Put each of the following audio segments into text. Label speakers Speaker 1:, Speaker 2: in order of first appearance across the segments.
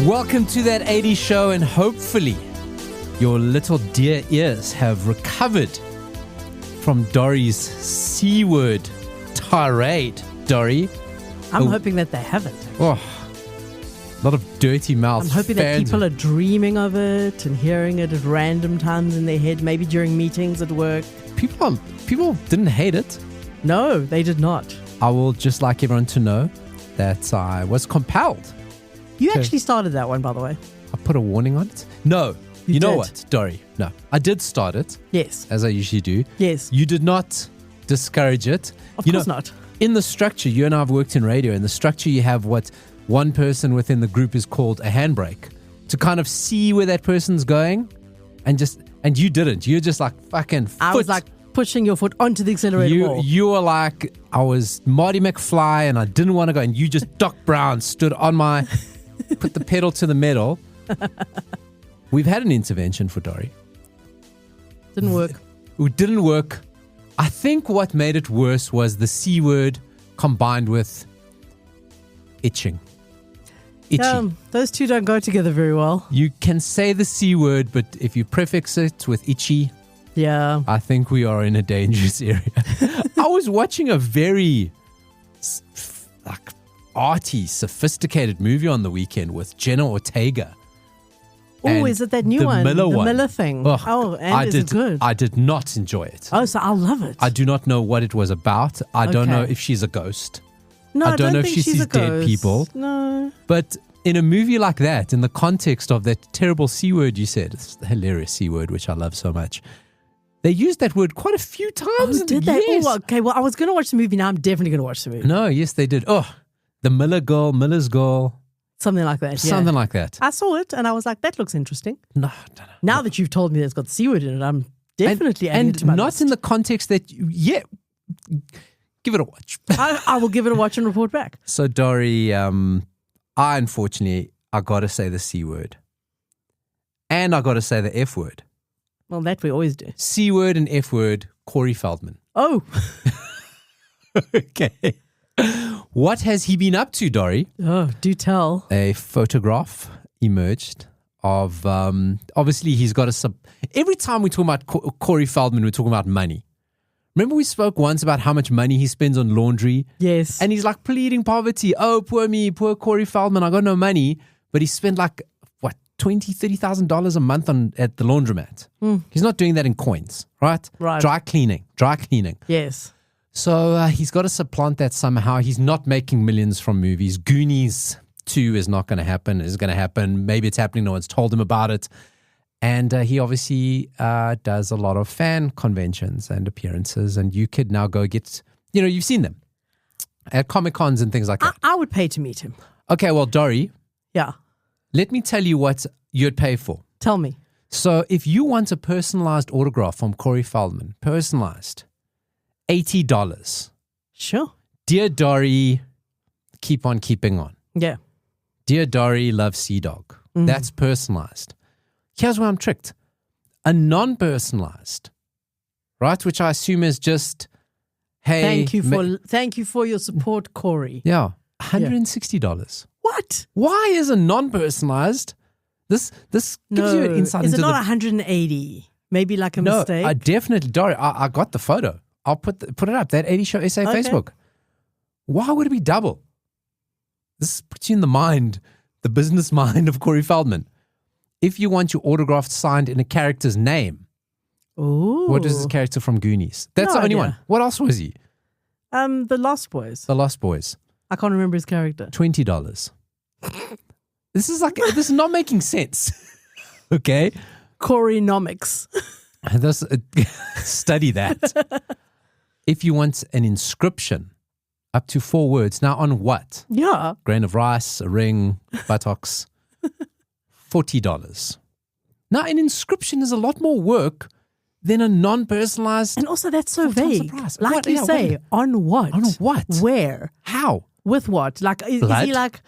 Speaker 1: Welcome to That 80s Show, and hopefully your little dear ears have recovered from Dori's C-word tirade. Dori?
Speaker 2: I'm hoping that they haven't.
Speaker 1: Oh, a lot of dirty mouth.
Speaker 2: I'm hoping that people are dreaming of it and hearing it at random times in their head, maybe during meetings at work.
Speaker 1: People didn't hate it.
Speaker 2: No, they did not.
Speaker 1: I will just like everyone to know that I was compelled.
Speaker 2: You actually started that one, by the way.
Speaker 1: I put a warning on it? No. You know
Speaker 2: did.
Speaker 1: what, Dori? No. I did start it.
Speaker 2: Yes.
Speaker 1: As I usually do.
Speaker 2: Yes.
Speaker 1: You did not discourage it.
Speaker 2: Of course not.
Speaker 1: In the structure, you and I have worked in radio. In the structure, you have what one person within the group is called a handbrake to kind of see where that person's going, and you didn't. You're just like fucking foot.
Speaker 2: I was like pushing your foot onto the accelerator more.
Speaker 1: You were like, I was Marty McFly and I didn't want to go, and you just Doc Brown stood on my, put the pedal to the metal. We've had an intervention for Dori.
Speaker 2: Didn't work.
Speaker 1: It didn't work. I think what made it worse was the C word combined with itching. Itchy.
Speaker 2: Those two don't go together very well.
Speaker 1: You can say the C word, but if you prefix it with itchy,
Speaker 2: yeah,
Speaker 1: I think we are in a dangerous area. I was watching a very arty, sophisticated movie on the weekend with Jenna Ortega.
Speaker 2: Oh, is it that new one?
Speaker 1: The
Speaker 2: Miller thing. Is it good?
Speaker 1: I did not enjoy it.
Speaker 2: Oh, so I'll love it.
Speaker 1: I do not know what it was about. I don't know if she's a ghost.
Speaker 2: No,
Speaker 1: I don't know if
Speaker 2: think
Speaker 1: she
Speaker 2: she's
Speaker 1: sees
Speaker 2: a ghost.
Speaker 1: dead people.
Speaker 2: No.
Speaker 1: But in a movie like that, in the context of that terrible C word you said, it's the hilarious C word, which I love so much. They used that word quite a few times.
Speaker 2: Oh, did they?
Speaker 1: Yes.
Speaker 2: Oh, okay. Well, I was going to watch the movie. Now I'm definitely going to watch the movie.
Speaker 1: No, yes, they did. Oh, the Miller's girl.
Speaker 2: Something like that. Yeah.
Speaker 1: Something like that.
Speaker 2: I saw it and I was like, that looks interesting.
Speaker 1: No.
Speaker 2: Now that you've told me that it's got the C word in it, I'm definitely adding it to my
Speaker 1: not
Speaker 2: list.
Speaker 1: in the context that, give it a watch.
Speaker 2: I will give it a watch and report back.
Speaker 1: So, Dori, I got to say the C word. And I got to say the F word.
Speaker 2: Well, that we always do.
Speaker 1: C word and F word, Corey Feldman.
Speaker 2: Oh.
Speaker 1: Okay. What has he been up to, Dori?
Speaker 2: Oh, do tell.
Speaker 1: A photograph emerged of, obviously he's got every time we talk about Corey Feldman, we're talking about money. Remember we spoke once about how much money he spends on laundry?
Speaker 2: Yes.
Speaker 1: And he's like pleading poverty. Oh, poor me, poor Corey Feldman, I got no money. But he spent like, $20,000, $30,000 a month at the laundromat. He's not doing that in coins, right?
Speaker 2: Right.
Speaker 1: Dry cleaning.
Speaker 2: Yes.
Speaker 1: So he's got to supplant that somehow. He's not making millions from movies. Goonies 2 is not going to happen. It's going to happen. Maybe it's happening. No one's told him about it. And he obviously does a lot of fan conventions and appearances. And you could now go get, you've seen them at Comic-Cons and things like that.
Speaker 2: I would pay to meet him.
Speaker 1: Okay, well, Dori.
Speaker 2: Yeah. Let
Speaker 1: me tell you what you'd pay for.
Speaker 2: Tell me.
Speaker 1: So if you want a personalized autograph from Corey Feldman, personalized, $80.
Speaker 2: Sure.
Speaker 1: Dear Dori, keep on keeping on.
Speaker 2: Yeah.
Speaker 1: Dear Dori, love Sea Dog. That's personalized. Here's where I'm tricked. A non-personalized, right, which I assume is just, hey.
Speaker 2: Thank you for your support, Corey.
Speaker 1: Yeah. $160.
Speaker 2: What?
Speaker 1: Why is a non-personalized? This gives you an insight into
Speaker 2: Is it not 180? Maybe like a mistake?
Speaker 1: No, I definitely, Dori, I got the photo. I'll put it up, that 80 Show SA Facebook. Why would it be double? This puts you in the business mind of Corey Feldman. If you want your autograph signed in a character's name, what is this character from Goonies? That's the only one. What else was he?
Speaker 2: The Lost Boys.
Speaker 1: The Lost Boys.
Speaker 2: I can't remember his character.
Speaker 1: $20. This is not making sense. Okay?
Speaker 2: Coreynomics.
Speaker 1: Study that. If you want an inscription, up to 4 words. Now on what?
Speaker 2: Yeah.
Speaker 1: Grain of rice, a ring, buttocks. $40. Now an inscription is a lot more work than a non-personalized.
Speaker 2: And also that's so vague. Like what? You say, on what?
Speaker 1: On what?
Speaker 2: Where?
Speaker 1: How?
Speaker 2: With what? Like, is he like...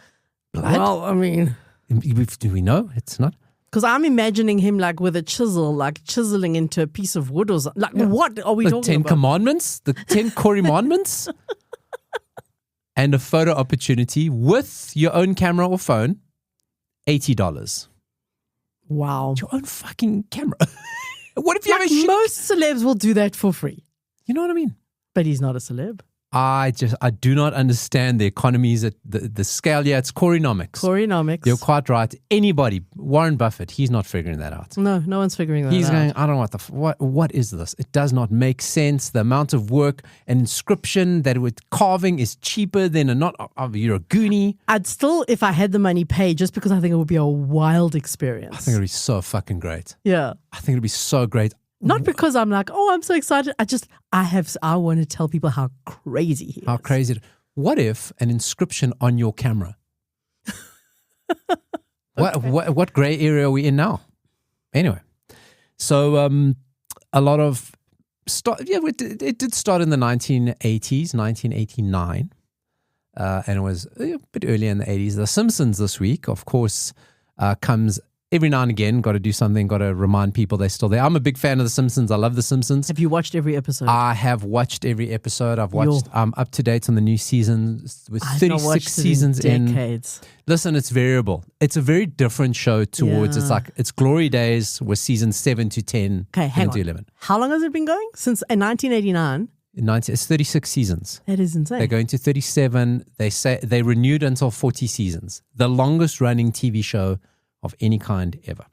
Speaker 1: Blood?
Speaker 2: Well, I mean...
Speaker 1: Do we know? It's not...
Speaker 2: Because I'm imagining him like with a chisel, like chiseling into a piece of wood or something. Like, what are we talking about?
Speaker 1: The 10 Commandments? The 10 Coreynomics? And a photo opportunity with your own camera or phone $80.
Speaker 2: Wow.
Speaker 1: Your own fucking camera. What if you have a shit?
Speaker 2: Most celebs will do that for free.
Speaker 1: You know what I mean?
Speaker 2: But he's not a celeb.
Speaker 1: I do not understand the economies at the scale. Yeah, it's Coreynomics.
Speaker 2: Coreynomics.
Speaker 1: You're quite right. Anybody, Warren Buffett, he's not figuring that out.
Speaker 2: No one's figuring that out.
Speaker 1: He's going, I don't know what is this? It does not make sense. The amount of work and inscription that with carving is cheaper than you're a goonie.
Speaker 2: I'd still, if I had the money, pay just because I think it would be a wild experience.
Speaker 1: I think it'd be so fucking great.
Speaker 2: Yeah.
Speaker 1: I think it'd be so great.
Speaker 2: Not because I'm like, oh, I'm so excited. I want to tell people how crazy he is.
Speaker 1: How crazy. What if an inscription on your camera? What gray area are we in now? Anyway, so a lot of it did start in the 1980s, 1989, and it was a bit earlier in the 80s. The Simpsons this week, of course, comes every now and again. Got to do something, got to remind people they're still there. I'm a big fan of The Simpsons. I love The Simpsons.
Speaker 2: Have you watched every episode?
Speaker 1: I have watched every episode. I've watched, I'm up to date on the new seasons with 36 seasons in.
Speaker 2: Decades.
Speaker 1: Listen, it's variable. It's a very different show towards, it's glory days with season 7 to 10.
Speaker 2: Okay, hang on.
Speaker 1: 11.
Speaker 2: How long has it been going? Since 1989?
Speaker 1: It's 36 seasons.
Speaker 2: That is insane.
Speaker 1: They're going to 37. They say they renewed until 40 seasons. The longest running TV show of any kind ever.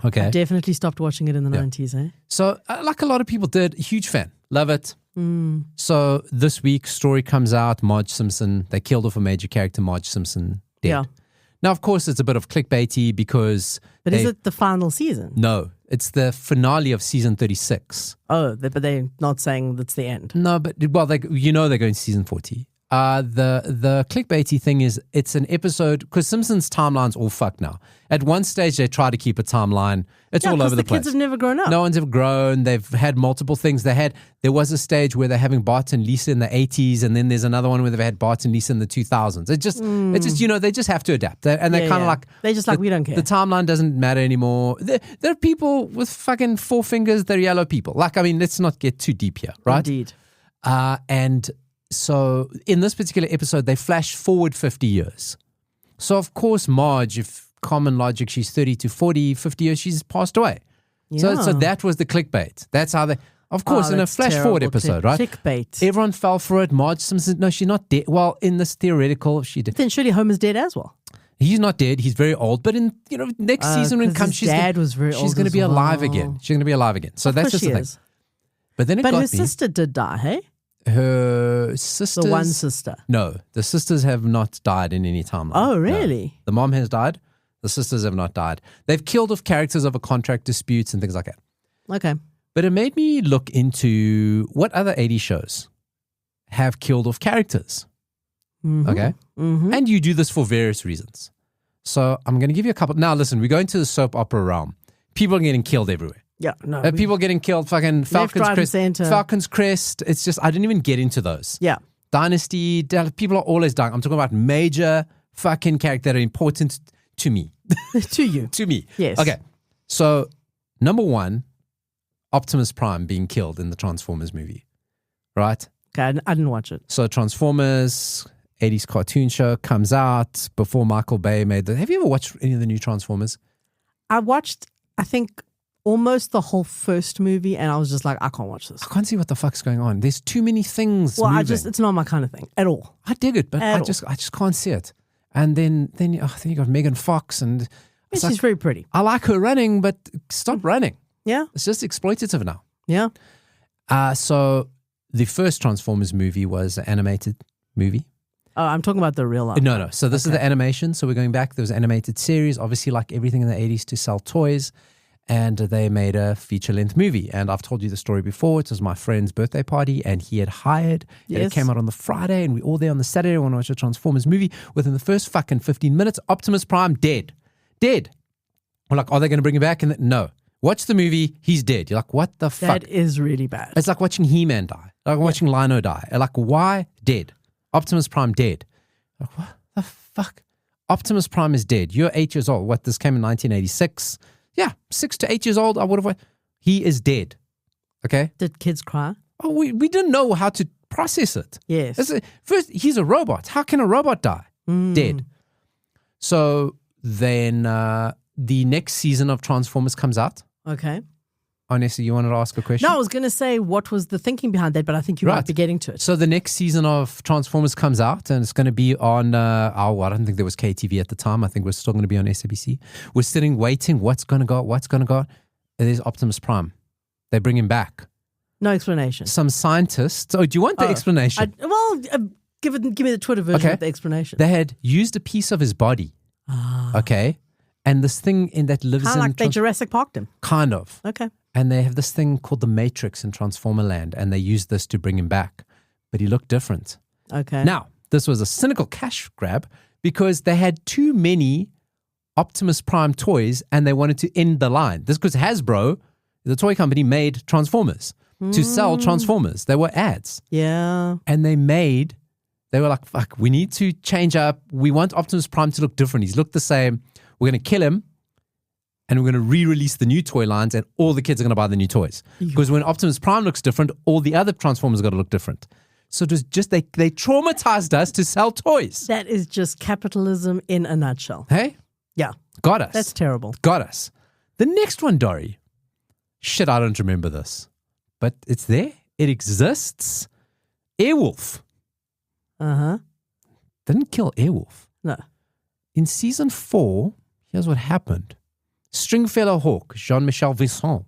Speaker 1: Okay.
Speaker 2: I definitely stopped watching it in the 90s, eh?
Speaker 1: So, like a lot of people did, huge fan. Love it. So, this week, story comes out, Marge Simpson. They killed off a major character, Marge Simpson, dead. Yeah. Now, of course, it's a bit of clickbaity because...
Speaker 2: But is it the final season?
Speaker 1: No. It's the finale of season 36.
Speaker 2: Oh, but they're not saying that's the end.
Speaker 1: No, but, well, they're going to season 40. The clickbaity thing is it's an episode because Simpsons timeline's all fucked now. At one stage they try to keep a timeline. It's all over the place.
Speaker 2: Kids have never grown up.
Speaker 1: No one's ever grown. They've had multiple things. There was a stage where they're having Bart and Lisa in the 80s, and then there's another one where they've had Bart and Lisa in the 2000s. It's just they just have to adapt. They're kind of like
Speaker 2: they're just like we don't care.
Speaker 1: The timeline doesn't matter anymore. There are people with fucking 4 fingers. They're yellow people. Like, I mean, let's not get too deep here, right?
Speaker 2: Indeed.
Speaker 1: And so in this particular episode, they flash forward 50 years. So, of course, Marge, if common logic, she's 30 to 40, 50 years, she's passed away. Yeah. So that was the clickbait. That's how they... Of course, in a flash forward episode, right?
Speaker 2: Clickbait.
Speaker 1: Everyone fell for it. Marge Simpson, no, she's not dead. Well, in this theoretical, she did.
Speaker 2: Then surely Homer's dead as well.
Speaker 1: He's not dead. He's very old. But in next season when it comes, she's going to be alive again. She's going to be alive again. So that's just the thing. But then her
Speaker 2: sister did die, hey?
Speaker 1: Her sisters...
Speaker 2: The one sister.
Speaker 1: No, the sisters have not died in any timeline.
Speaker 2: Oh, really?
Speaker 1: No. The mom has died. The sisters have not died. They've killed off characters over contract disputes and things like that.
Speaker 2: Okay.
Speaker 1: But it made me look into what other 80s shows have killed off characters. Mm-hmm. Okay? Mm-hmm. And you do this for various reasons. So I'm going to give you a couple. Now, listen, we're going to the soap opera realm. People are getting killed everywhere.
Speaker 2: Yeah, no.
Speaker 1: People getting killed, fucking Falcon's Crest. It's just, I didn't even get into those.
Speaker 2: Yeah.
Speaker 1: Dynasty, people are always dying. I'm talking about major fucking characters that are important to me.
Speaker 2: To you.
Speaker 1: To me.
Speaker 2: Yes.
Speaker 1: Okay. So, number 1, Optimus Prime being killed in the Transformers movie. Right?
Speaker 2: Okay, I didn't watch it.
Speaker 1: So, Transformers, 80s cartoon show, comes out before Michael Bay made the... Have you ever watched any of the new Transformers?
Speaker 2: I watched, I think... almost the whole first movie, and I was just like, I can't watch this.
Speaker 1: I can't see what the fuck's going on. There's too many things moving.
Speaker 2: It's not my kind of thing at all.
Speaker 1: I dig it, but I just can't see it. And then you got Megan Fox, and
Speaker 2: she's very pretty.
Speaker 1: I like her running, but stop running.
Speaker 2: Yeah,
Speaker 1: it's just exploitative now.
Speaker 2: Yeah.
Speaker 1: So the first Transformers movie was an animated movie.
Speaker 2: Oh, I'm talking about the real life.
Speaker 1: No. So this is the animation. So we're going back. There was an animated series, obviously like everything in the 80s to sell toys. And they made a feature-length movie. And I've told you the story before. It was my friend's birthday party, and he had hired. Yes. And it came out on the Friday, and we were all there on the Saturday. Want to watch a Transformers movie. Within the first fucking 15 minutes, Optimus Prime dead. We're like, are they going to bring him back? And no. Watch the movie. He's dead. You're like, what the fuck?
Speaker 2: That is really bad.
Speaker 1: It's like watching He-Man die. Like watching Lino die. Like, why dead? Optimus Prime dead. Like, what the fuck? Optimus Prime is dead. You're 8 years old. What? This came in 1986. Yeah, 6 to 8 years old, I would have... He is dead. Okay?
Speaker 2: Did kids cry?
Speaker 1: Oh, we didn't know how to process it.
Speaker 2: Yes.
Speaker 1: First, he's a robot. How can a robot die? Dead. So then the next season of Transformers comes out.
Speaker 2: Okay.
Speaker 1: Honestly, you wanted to ask a question?
Speaker 2: No, I was going to say what was the thinking behind that, but I think you might be getting to it.
Speaker 1: So the next season of Transformers comes out, and it's going to be on, I don't think there was KTV at the time. I think we're still going to be on SABC. We're sitting waiting. What's going to go? And there's Optimus Prime. They bring him back.
Speaker 2: No explanation.
Speaker 1: Some scientists. Oh, do you want the explanation?
Speaker 2: Give me the Twitter version of the explanation.
Speaker 1: They had used a piece of his body. Okay. And this thing that lives in...
Speaker 2: Kind of like they Jurassic Parked him.
Speaker 1: Kind of.
Speaker 2: Okay.
Speaker 1: And they have this thing called the Matrix in Transformer Land, and they used this to bring him back. But he looked different.
Speaker 2: Okay.
Speaker 1: Now, this was a cynical cash grab because they had too many Optimus Prime toys and they wanted to end the line. This because Hasbro, the toy company, made Transformers to sell Transformers. They were ads.
Speaker 2: Yeah.
Speaker 1: And they were like, fuck, we need to change up. We want Optimus Prime to look different. He's looked the same. We're going to kill him. And we're going to re-release the new toy lines and all the kids are going to buy the new toys. Because when Optimus Prime looks different, all the other Transformers got to look different. So it was just, they traumatized us to sell toys.
Speaker 2: That is just capitalism in a nutshell.
Speaker 1: Hey?
Speaker 2: Yeah.
Speaker 1: Got us.
Speaker 2: That's terrible.
Speaker 1: Got us. The next one, Dori. Shit, I don't remember this. But it's there. It exists. Airwolf.
Speaker 2: Uh-huh.
Speaker 1: Didn't kill Airwolf.
Speaker 2: No.
Speaker 1: In season 4, here's what happened. Stringfellow Hawk, Jean-Michel Visson.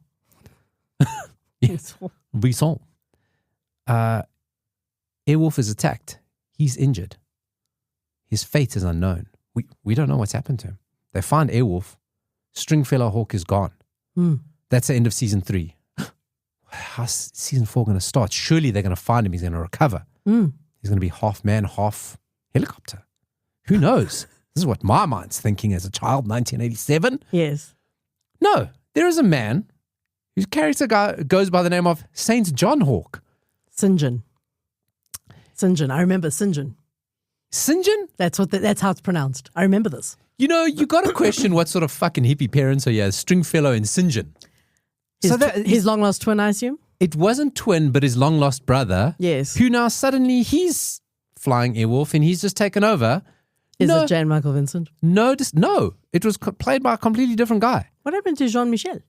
Speaker 1: Visson. Airwolf is attacked. He's injured. His fate is unknown. We don't know what's happened to him. They find Airwolf. Stringfellow Hawk is gone. That's the end of season 3. How's season 4 going to start? Surely they're going to find him. He's going to recover. He's going to be half man, half helicopter. Who knows? This is what my mind's thinking as a child, 1987.
Speaker 2: Yes.
Speaker 1: No, there is a man whose character goes by the name of Saint John Hawk.
Speaker 2: St. John. I remember St. John.
Speaker 1: St. John?
Speaker 2: That's how it's pronounced. I remember this.
Speaker 1: You know, you got to question what sort of fucking hippie parents are here. Stringfellow and St. John.
Speaker 2: His long lost twin, I assume?
Speaker 1: It wasn't twin, but his long lost brother.
Speaker 2: Yes.
Speaker 1: Who now suddenly he's flying Airwolf and he's just taken over.
Speaker 2: Is it Jane Michael Vincent?
Speaker 1: No, it was played by a completely different guy.
Speaker 2: What happened to Jean-Michel?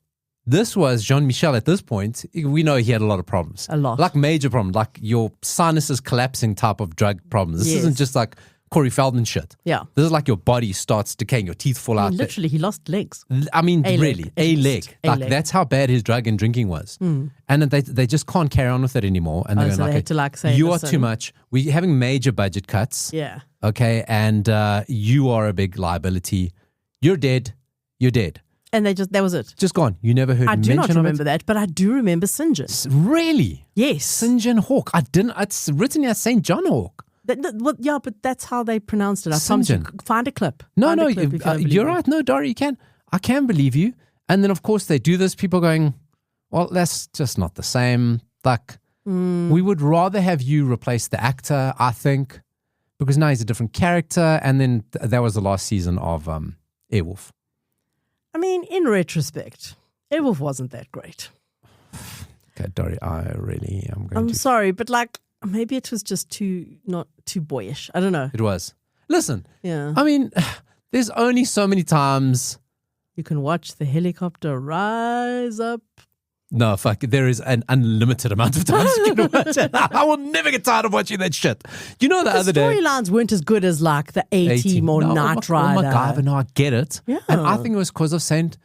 Speaker 1: This was Jean-Michel at this point. We know he had a lot of problems.
Speaker 2: A lot.
Speaker 1: Like major problems, like your sinuses collapsing type of drug problems. This isn't just like Corey Feldman shit.
Speaker 2: Yeah.
Speaker 1: This is like your body starts decaying, your teeth fall out.
Speaker 2: Literally, he lost legs.
Speaker 1: I mean,
Speaker 2: A
Speaker 1: really,
Speaker 2: leg,
Speaker 1: a
Speaker 2: at
Speaker 1: leg.
Speaker 2: least.
Speaker 1: Like
Speaker 2: leg.
Speaker 1: that's how bad his drug and drinking was. And then they just can't carry on with it anymore. And they're
Speaker 2: so
Speaker 1: going
Speaker 2: they had to say,
Speaker 1: you
Speaker 2: listen.
Speaker 1: are too much. We're having major budget cuts.
Speaker 2: Yeah.
Speaker 1: Okay. And you are a big liability. You're dead. You're dead.
Speaker 2: And that was it.
Speaker 1: Just gone. You never heard
Speaker 2: I do
Speaker 1: mention
Speaker 2: not
Speaker 1: of
Speaker 2: remember
Speaker 1: it?
Speaker 2: that, but I do remember St. John.
Speaker 1: Really?
Speaker 2: Yes.
Speaker 1: St. John Hawk. I didn't. It's written as St. John Hawk.
Speaker 2: Yeah, but that's how they pronounced it. I
Speaker 1: St.
Speaker 2: promise you.
Speaker 1: John.
Speaker 2: Find a clip.
Speaker 1: No,
Speaker 2: Find
Speaker 1: no,
Speaker 2: a clip if you don't believe
Speaker 1: you're
Speaker 2: me.
Speaker 1: right. No, Dori, you can. I can believe you. And then, of course, they do this. People going, well, that's just not the same. Like, we would rather have you replace the actor, I think, because now he's a different character. And then that was the last season of Airwolf.
Speaker 2: I mean, in retrospect, Airwolf wasn't that great.
Speaker 1: Okay, Dori, I really am going
Speaker 2: I'm
Speaker 1: to...
Speaker 2: sorry, but like, maybe it was just not too boyish. I don't know.
Speaker 1: It was. Listen,
Speaker 2: Yeah.
Speaker 1: I mean, there's only so many times...
Speaker 2: You can watch the helicopter rise up.
Speaker 1: No, fuck, there is an unlimited amount of times you can watch it. I will never get tired of watching that shit. You know, the other day...
Speaker 2: storylines weren't as good as like the A-Team or Knight Rider.
Speaker 1: Oh my God, no, I get it.
Speaker 2: Yeah.
Speaker 1: And I think it was because of Saint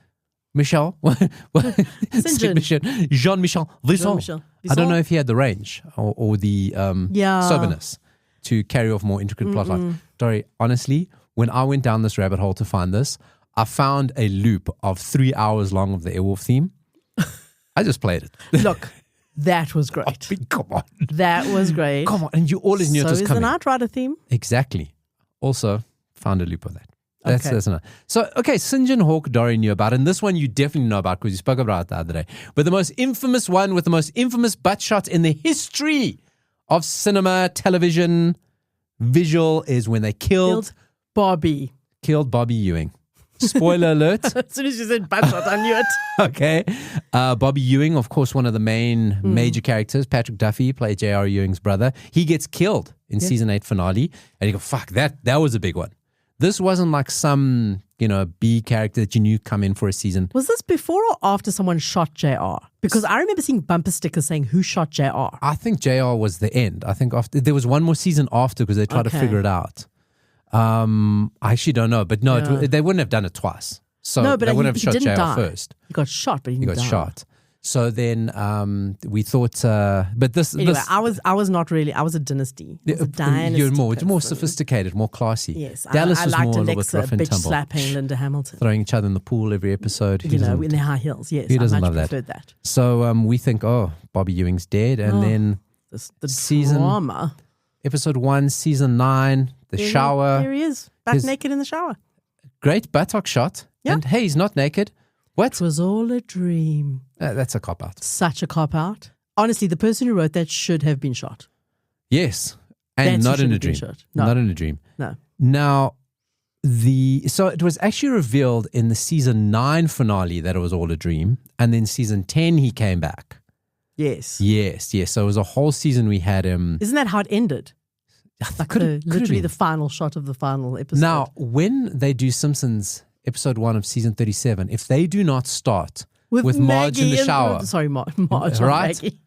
Speaker 1: Michel.
Speaker 2: John.
Speaker 1: Jean-Michel Visson.
Speaker 2: Jean-Michel
Speaker 1: I don't know if he had the range or the soberness to carry off more intricate plot lines. Dori, honestly, when I went down this rabbit hole to find this, I found a loop of 3 hours long of the Airwolf theme. I just played it.
Speaker 2: Look, that was great.
Speaker 1: Come on.
Speaker 2: That was great.
Speaker 1: Come on. And you always knew it was
Speaker 2: So is
Speaker 1: coming.
Speaker 2: the Knight Rider theme?
Speaker 1: Exactly. Also, found a loop of that. That's
Speaker 2: Okay.
Speaker 1: enough. So, okay, St. John Hawk, Dori knew about, and this one you definitely know about because you spoke about it the other day. But the most infamous one with the most infamous butt shots in the history of cinema, television, visual is when they killed
Speaker 2: Bobby.
Speaker 1: Bobby Ewing. Spoiler alert.
Speaker 2: As soon as you said butt shot, I knew it.
Speaker 1: Okay. Bobby Ewing, of course, one of the main major characters. Patrick Duffy played J.R. Ewing's brother. He gets killed in season 8 finale. And you go, fuck, that was a big one. This wasn't like some, B character that you knew come in for a season.
Speaker 2: Was this before or after someone shot JR? Because I remember seeing bumper stickers saying, who shot JR?
Speaker 1: I think JR was the end. I think after there was one more season after because they tried to figure it out. I actually don't know. But no, they wouldn't have done it twice. So
Speaker 2: no, but
Speaker 1: they wouldn't have shot
Speaker 2: didn't
Speaker 1: JR
Speaker 2: die.
Speaker 1: first.
Speaker 2: He got shot, but he got
Speaker 1: shot. So then we thought, but this...
Speaker 2: Anyway,
Speaker 1: this,
Speaker 2: I was not really, I was a dynasty. I was a dynasty
Speaker 1: You're more
Speaker 2: person.
Speaker 1: sophisticated, more classy.
Speaker 2: Yes,
Speaker 1: Dallas
Speaker 2: I
Speaker 1: was
Speaker 2: liked
Speaker 1: more a little
Speaker 2: Alexa
Speaker 1: bit rough and
Speaker 2: bitch
Speaker 1: tumble.
Speaker 2: slapping Linda Hamilton.
Speaker 1: Throwing each other in the pool every episode.
Speaker 2: In their high heels, yes.
Speaker 1: Who doesn't
Speaker 2: I
Speaker 1: love
Speaker 2: much
Speaker 1: that?
Speaker 2: preferred that.
Speaker 1: So we think, Bobby Ewing's dead. And then
Speaker 2: The
Speaker 1: season...
Speaker 2: drama.
Speaker 1: Episode 1, season 9, the shower.
Speaker 2: There he is, back naked in the shower.
Speaker 1: Great buttock shot.
Speaker 2: Yeah.
Speaker 1: And hey, he's not naked. What?
Speaker 2: It was all a dream.
Speaker 1: That's a cop-out.
Speaker 2: Such a cop-out. Honestly, the person who wrote that should have been shot.
Speaker 1: Yes. And not in a dream.
Speaker 2: No.
Speaker 1: Not in a dream.
Speaker 2: No.
Speaker 1: Now, so it was actually revealed in the season 9 finale that it was all a dream. And then season 10, he came back.
Speaker 2: Yes.
Speaker 1: Yes. So it was a whole season we had him.
Speaker 2: Isn't that how it ended? Like literally the final shot of the final episode.
Speaker 1: Now, when they do Simpsons episode 1 of season 37, if they do not start with Marge in the shower.
Speaker 2: Marge,
Speaker 1: right?
Speaker 2: Maggie.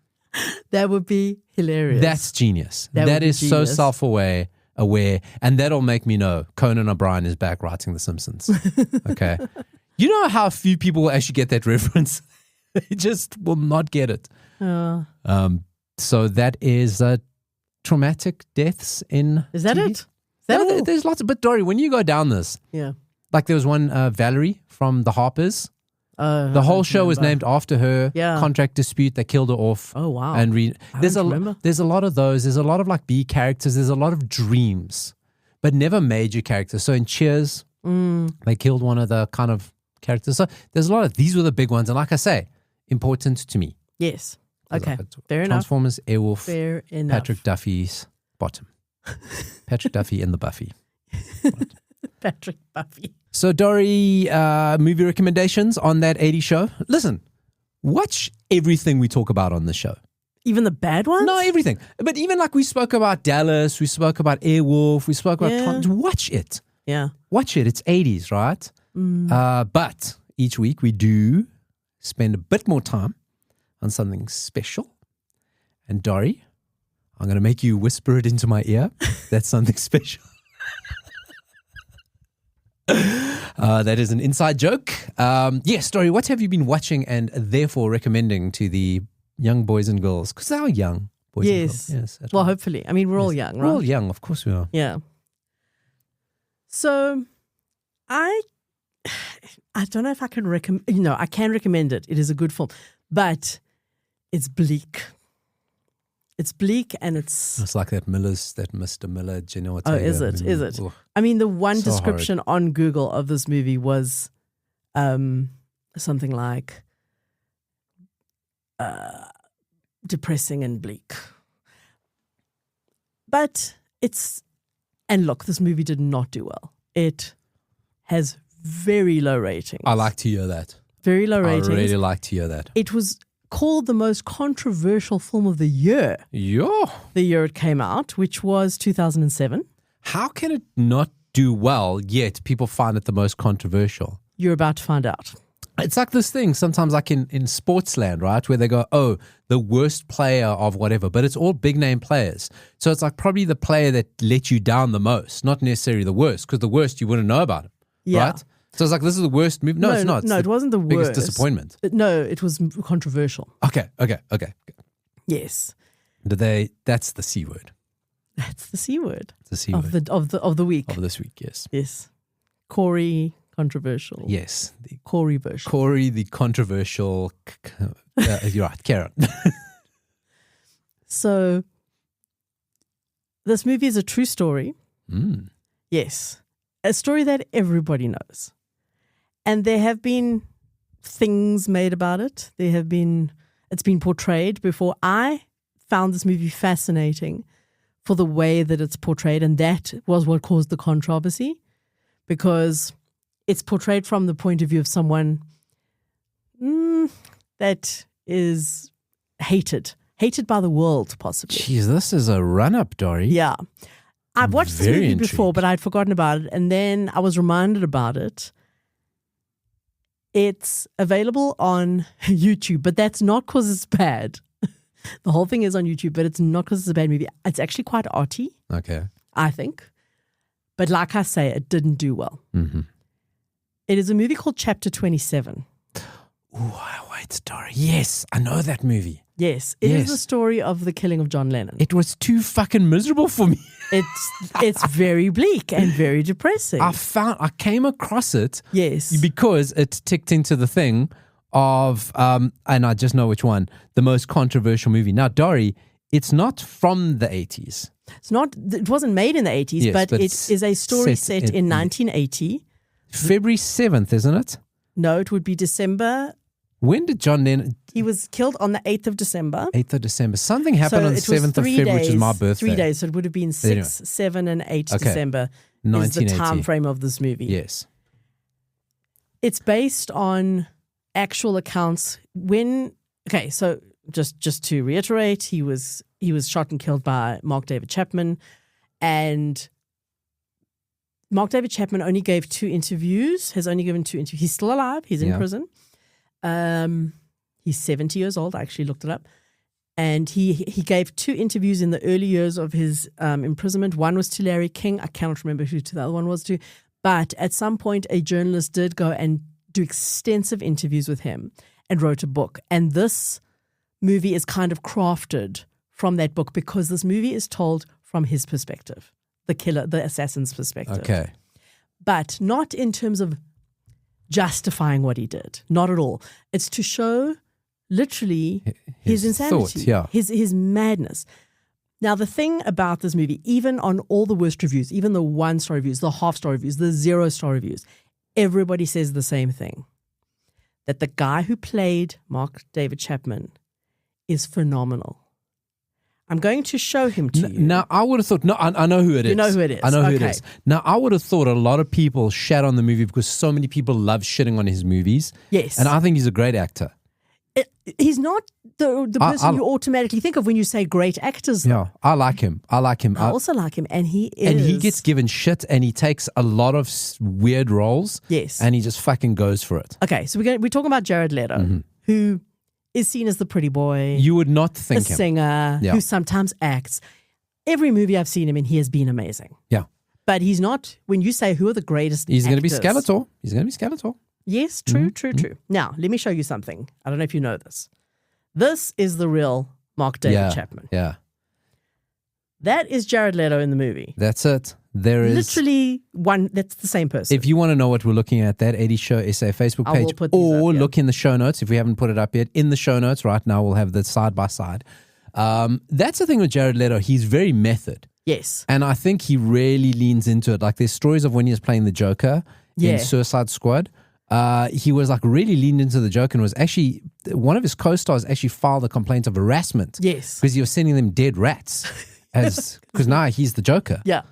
Speaker 2: That would be hilarious.
Speaker 1: That's genius.
Speaker 2: That
Speaker 1: is
Speaker 2: be
Speaker 1: so
Speaker 2: genius.
Speaker 1: self-aware, and that'll make me know Conan O'Brien is back writing The Simpsons. Okay. You know how few people will actually get that reference? They just will not get it. So that is traumatic deaths in
Speaker 2: Is that
Speaker 1: TV?
Speaker 2: it? Is that all?
Speaker 1: There's lots of, but Dori, when you go down this,
Speaker 2: Yeah.
Speaker 1: like there was one Valerie from The Harpers. The whole show was named after her.
Speaker 2: Yeah.
Speaker 1: Contract dispute. They killed her off.
Speaker 2: Oh, wow.
Speaker 1: And there's
Speaker 2: remember.
Speaker 1: a lot of those. There's a lot of like B characters. There's a lot of dreams, but never major characters. So in Cheers, they killed one of the kind of characters. So there's a lot of these were the big ones. And like I say, important to me.
Speaker 2: Yes. Okay. Fair enough.
Speaker 1: Transformers, Airwolf,
Speaker 2: Fair enough.
Speaker 1: Patrick Duffy's bottom. Patrick Duffy in the Buffy.
Speaker 2: Patrick Buffy.
Speaker 1: So, Dori, movie recommendations on that 80s show. Listen, watch everything we talk about on the show.
Speaker 2: Even the bad ones?
Speaker 1: No, everything. But even like we spoke about Dallas, we spoke about Airwolf, we spoke about... Watch it.
Speaker 2: Yeah.
Speaker 1: Watch it. It's 80s, right? But each week we do spend a bit more time on something special. And Dori, I'm going to make you whisper it into my ear. That's something special. That is an inside joke. Yes, Dori, what have you been watching and therefore recommending to the young boys and girls? Because they are young boys and girls. Yes.
Speaker 2: Well, hopefully. I mean, we're all young, right?
Speaker 1: We're all young. Of course we are.
Speaker 2: Yeah. So, I don't know if I can recommend, I can recommend it. It is a good film, but it's bleak. It's bleak and it's
Speaker 1: like that Mr. Miller, Genoa.
Speaker 2: Oh, is it? Is it?
Speaker 1: Ugh.
Speaker 2: I mean, the one
Speaker 1: So
Speaker 2: description on Google of this movie was something like depressing and bleak. But and look, this movie did not do well. It has very low ratings.
Speaker 1: I like to hear that.
Speaker 2: Very low ratings.
Speaker 1: I really like to hear that.
Speaker 2: It was called the most controversial film of the year.
Speaker 1: Yeah.
Speaker 2: The year it came out, which was 2007.
Speaker 1: How can it not do well, yet people find it the most controversial?
Speaker 2: You're about to find out.
Speaker 1: It's like this thing sometimes like in sports land, right? Where they go, oh, the worst player of whatever, but it's all big name players. So it's like probably the player that let you down the most, not necessarily the worst, because the worst you wouldn't know about him, right? So it's like, this is the worst movie. No, it's not.
Speaker 2: No, it wasn't the
Speaker 1: biggest
Speaker 2: worst.
Speaker 1: disappointment.
Speaker 2: No, it was controversial.
Speaker 1: Okay.
Speaker 2: Yes.
Speaker 1: That's the C word.
Speaker 2: That's the C word.
Speaker 1: The C word.
Speaker 2: Of the week.
Speaker 1: Of this week, yes.
Speaker 2: Yes. Corey controversial.
Speaker 1: Yes.
Speaker 2: Corey version.
Speaker 1: Corey, the controversial. You're right, Karen.
Speaker 2: So, this movie is a true story.
Speaker 1: Mm.
Speaker 2: Yes. A story that everybody knows. And there have been things made about it. It's been portrayed before. I found this movie fascinating for the way that it's portrayed, and that was what caused the controversy, because it's portrayed from the point of view of someone that is hated by the world, possibly.
Speaker 1: Jeez, this is a run-up, Dori.
Speaker 2: Yeah. I've watched this
Speaker 1: very
Speaker 2: movie
Speaker 1: intrigued.
Speaker 2: before, but I'd forgotten about it. And then I was reminded about it. It's available on YouTube, but that's not because it's bad. The whole thing is on YouTube, but it's not because it's a bad movie. It's actually quite arty,
Speaker 1: Okay.
Speaker 2: I think. But like I say, it didn't do well.
Speaker 1: Mm-hmm.
Speaker 2: It is a movie called Chapter 27.
Speaker 1: Wait, Dori. Yes, I know that movie.
Speaker 2: Yes, it is the story of the killing of John Lennon.
Speaker 1: It was too fucking miserable for me.
Speaker 2: It's very bleak and very depressing.
Speaker 1: I came across it
Speaker 2: Yes.
Speaker 1: because it ticked into the thing of, and I just know which one, the most controversial movie. Now, Dori, it's not from the 80s.
Speaker 2: It wasn't made in the 80s,
Speaker 1: Yes,
Speaker 2: but
Speaker 1: but
Speaker 2: it
Speaker 1: it's
Speaker 2: is a story
Speaker 1: set
Speaker 2: set
Speaker 1: in-
Speaker 2: in 1980.
Speaker 1: February 7th, isn't it?
Speaker 2: No, it would be December.
Speaker 1: When did John Lennon?
Speaker 2: He was killed on the 8th of December.
Speaker 1: 8th of December. Something happened on the
Speaker 2: it was
Speaker 1: 7th of
Speaker 2: 3
Speaker 1: February, which is my
Speaker 2: days-
Speaker 1: birthday.
Speaker 2: 3 days, so it would have been 6, 7, and 8
Speaker 1: Okay.
Speaker 2: December is the
Speaker 1: 1980.
Speaker 2: time frame of this movie.
Speaker 1: Yes.
Speaker 2: It's based on actual accounts. So just to reiterate, he was shot and killed by Mark David Chapman, and Mark David Chapman only gave 2 interviews. Has only given 2 interviews. He's still alive. He's in prison. He's 70 years old. I actually looked it up. And he gave 2 interviews in the early years of his imprisonment. One was to Larry King. I cannot remember who the other one was to. But at some point, a journalist did go and do extensive interviews with him and wrote a book. And this movie is kind of crafted from that book because this movie is told from his perspective, the assassin's perspective.
Speaker 1: Okay.
Speaker 2: But not in terms of justifying what he did. Not at all. It's to show literally his insanity,
Speaker 1: thought,
Speaker 2: his madness. Now, the thing about this movie, even on all the worst reviews, even the 1-star reviews, the half-star reviews, the 0-star reviews, everybody says the same thing, that the guy who played Mark David Chapman is phenomenal. I'm going to show him to you.
Speaker 1: Now, I would have thought, I know who it is.
Speaker 2: You know who it is.
Speaker 1: I know who it
Speaker 2: Okay.
Speaker 1: is. Now, I would have thought a lot of people shat on the movie because so many people love shitting on his movies.
Speaker 2: Yes.
Speaker 1: And I think he's a great actor.
Speaker 2: He's not the person you automatically think of when you say great actors. Though.
Speaker 1: Yeah, I like him. I
Speaker 2: also like him, and he is.
Speaker 1: And he gets given shit and he takes a lot of weird roles.
Speaker 2: Yes.
Speaker 1: And he just fucking goes for it.
Speaker 2: Okay, so we're talking about Jared Leto, who is seen as the pretty boy,
Speaker 1: You would not
Speaker 2: a
Speaker 1: think him.
Speaker 2: singer,
Speaker 1: Yeah.
Speaker 2: who sometimes acts. Every movie I've seen him in, he has been amazing.
Speaker 1: Yeah.
Speaker 2: But he's not, when you say who are the greatest
Speaker 1: He's going to be
Speaker 2: actors-
Speaker 1: Skeletor. He's going to be Skeletor.
Speaker 2: Yes, true. Now, let me show you something. I don't know if you know this. This is the real Mark David Chapman.
Speaker 1: Yeah.
Speaker 2: That is Jared Leto in the movie.
Speaker 1: That's it. There is.
Speaker 2: Literally that's the same person.
Speaker 1: If you want to know what we're looking at, that 80 Show SA Facebook
Speaker 2: I will
Speaker 1: page,
Speaker 2: put these
Speaker 1: or
Speaker 2: up, yeah.
Speaker 1: look in the show notes if we haven't put it up yet. In the show notes right now, we'll have the side by side. That's the thing with Jared Leto. He's very method.
Speaker 2: Yes.
Speaker 1: And I think he really leans into it. Like there's stories of when he was playing the Joker in Suicide Squad. He was like really leaned into the Joker and was actually, one of his co-stars actually filed a complaint of harassment.
Speaker 2: Yes.
Speaker 1: Because he was sending them dead rats. Because now he's the Joker.
Speaker 2: Yeah.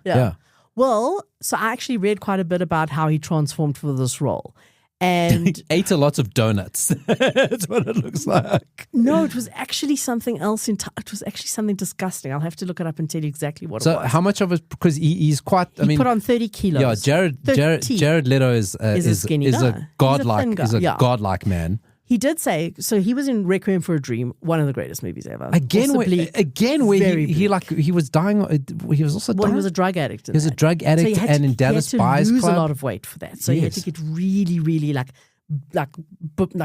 Speaker 2: Well, so I actually read quite a bit about how he transformed for this role. And
Speaker 1: ate a lot of donuts. That's what it looks like.
Speaker 2: no, it was actually something else. It was actually something disgusting. I'll have to look it up and tell you exactly what it
Speaker 1: So
Speaker 2: was.
Speaker 1: how much of it? Because he's quite.
Speaker 2: He put on 30 kilos.
Speaker 1: Yeah, Jared Leto is
Speaker 2: a skinny guy.
Speaker 1: a godlike
Speaker 2: He's a thin guy.
Speaker 1: godlike man.
Speaker 2: He did say, so he was in Requiem for a Dream, one of the greatest movies ever.
Speaker 1: Again, where
Speaker 2: very
Speaker 1: he was dying. He was also
Speaker 2: Well,
Speaker 1: dying.
Speaker 2: he was a drug addict.
Speaker 1: He was a drug addict, and in Dallas Buyers
Speaker 2: Club. He had to lose
Speaker 1: Club.
Speaker 2: a lot of weight for that. So he had to get really, really like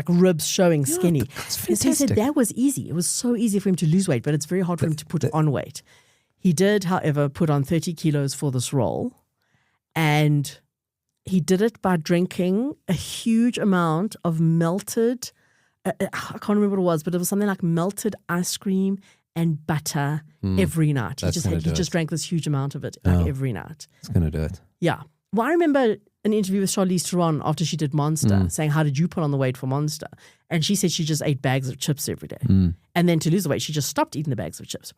Speaker 2: ribs showing skinny.
Speaker 1: That's
Speaker 2: And so he said
Speaker 1: fantastic.
Speaker 2: that was easy. It was so easy for him to lose weight, but it's very hard for him to put on weight. He did, however, put on 30 kilos for this role, and he did it by drinking a huge amount of melted, I can't remember what it was, but it was something like melted ice cream and butter every night. He just drank this huge amount of it every night.
Speaker 1: It's gonna do it.
Speaker 2: Yeah. Well, I remember an interview with Charlize Theron after she did Monster, saying, how did you put on the weight for Monster? And she said she just ate bags of chips every day. And then to lose the weight, she just stopped eating the bags of chips.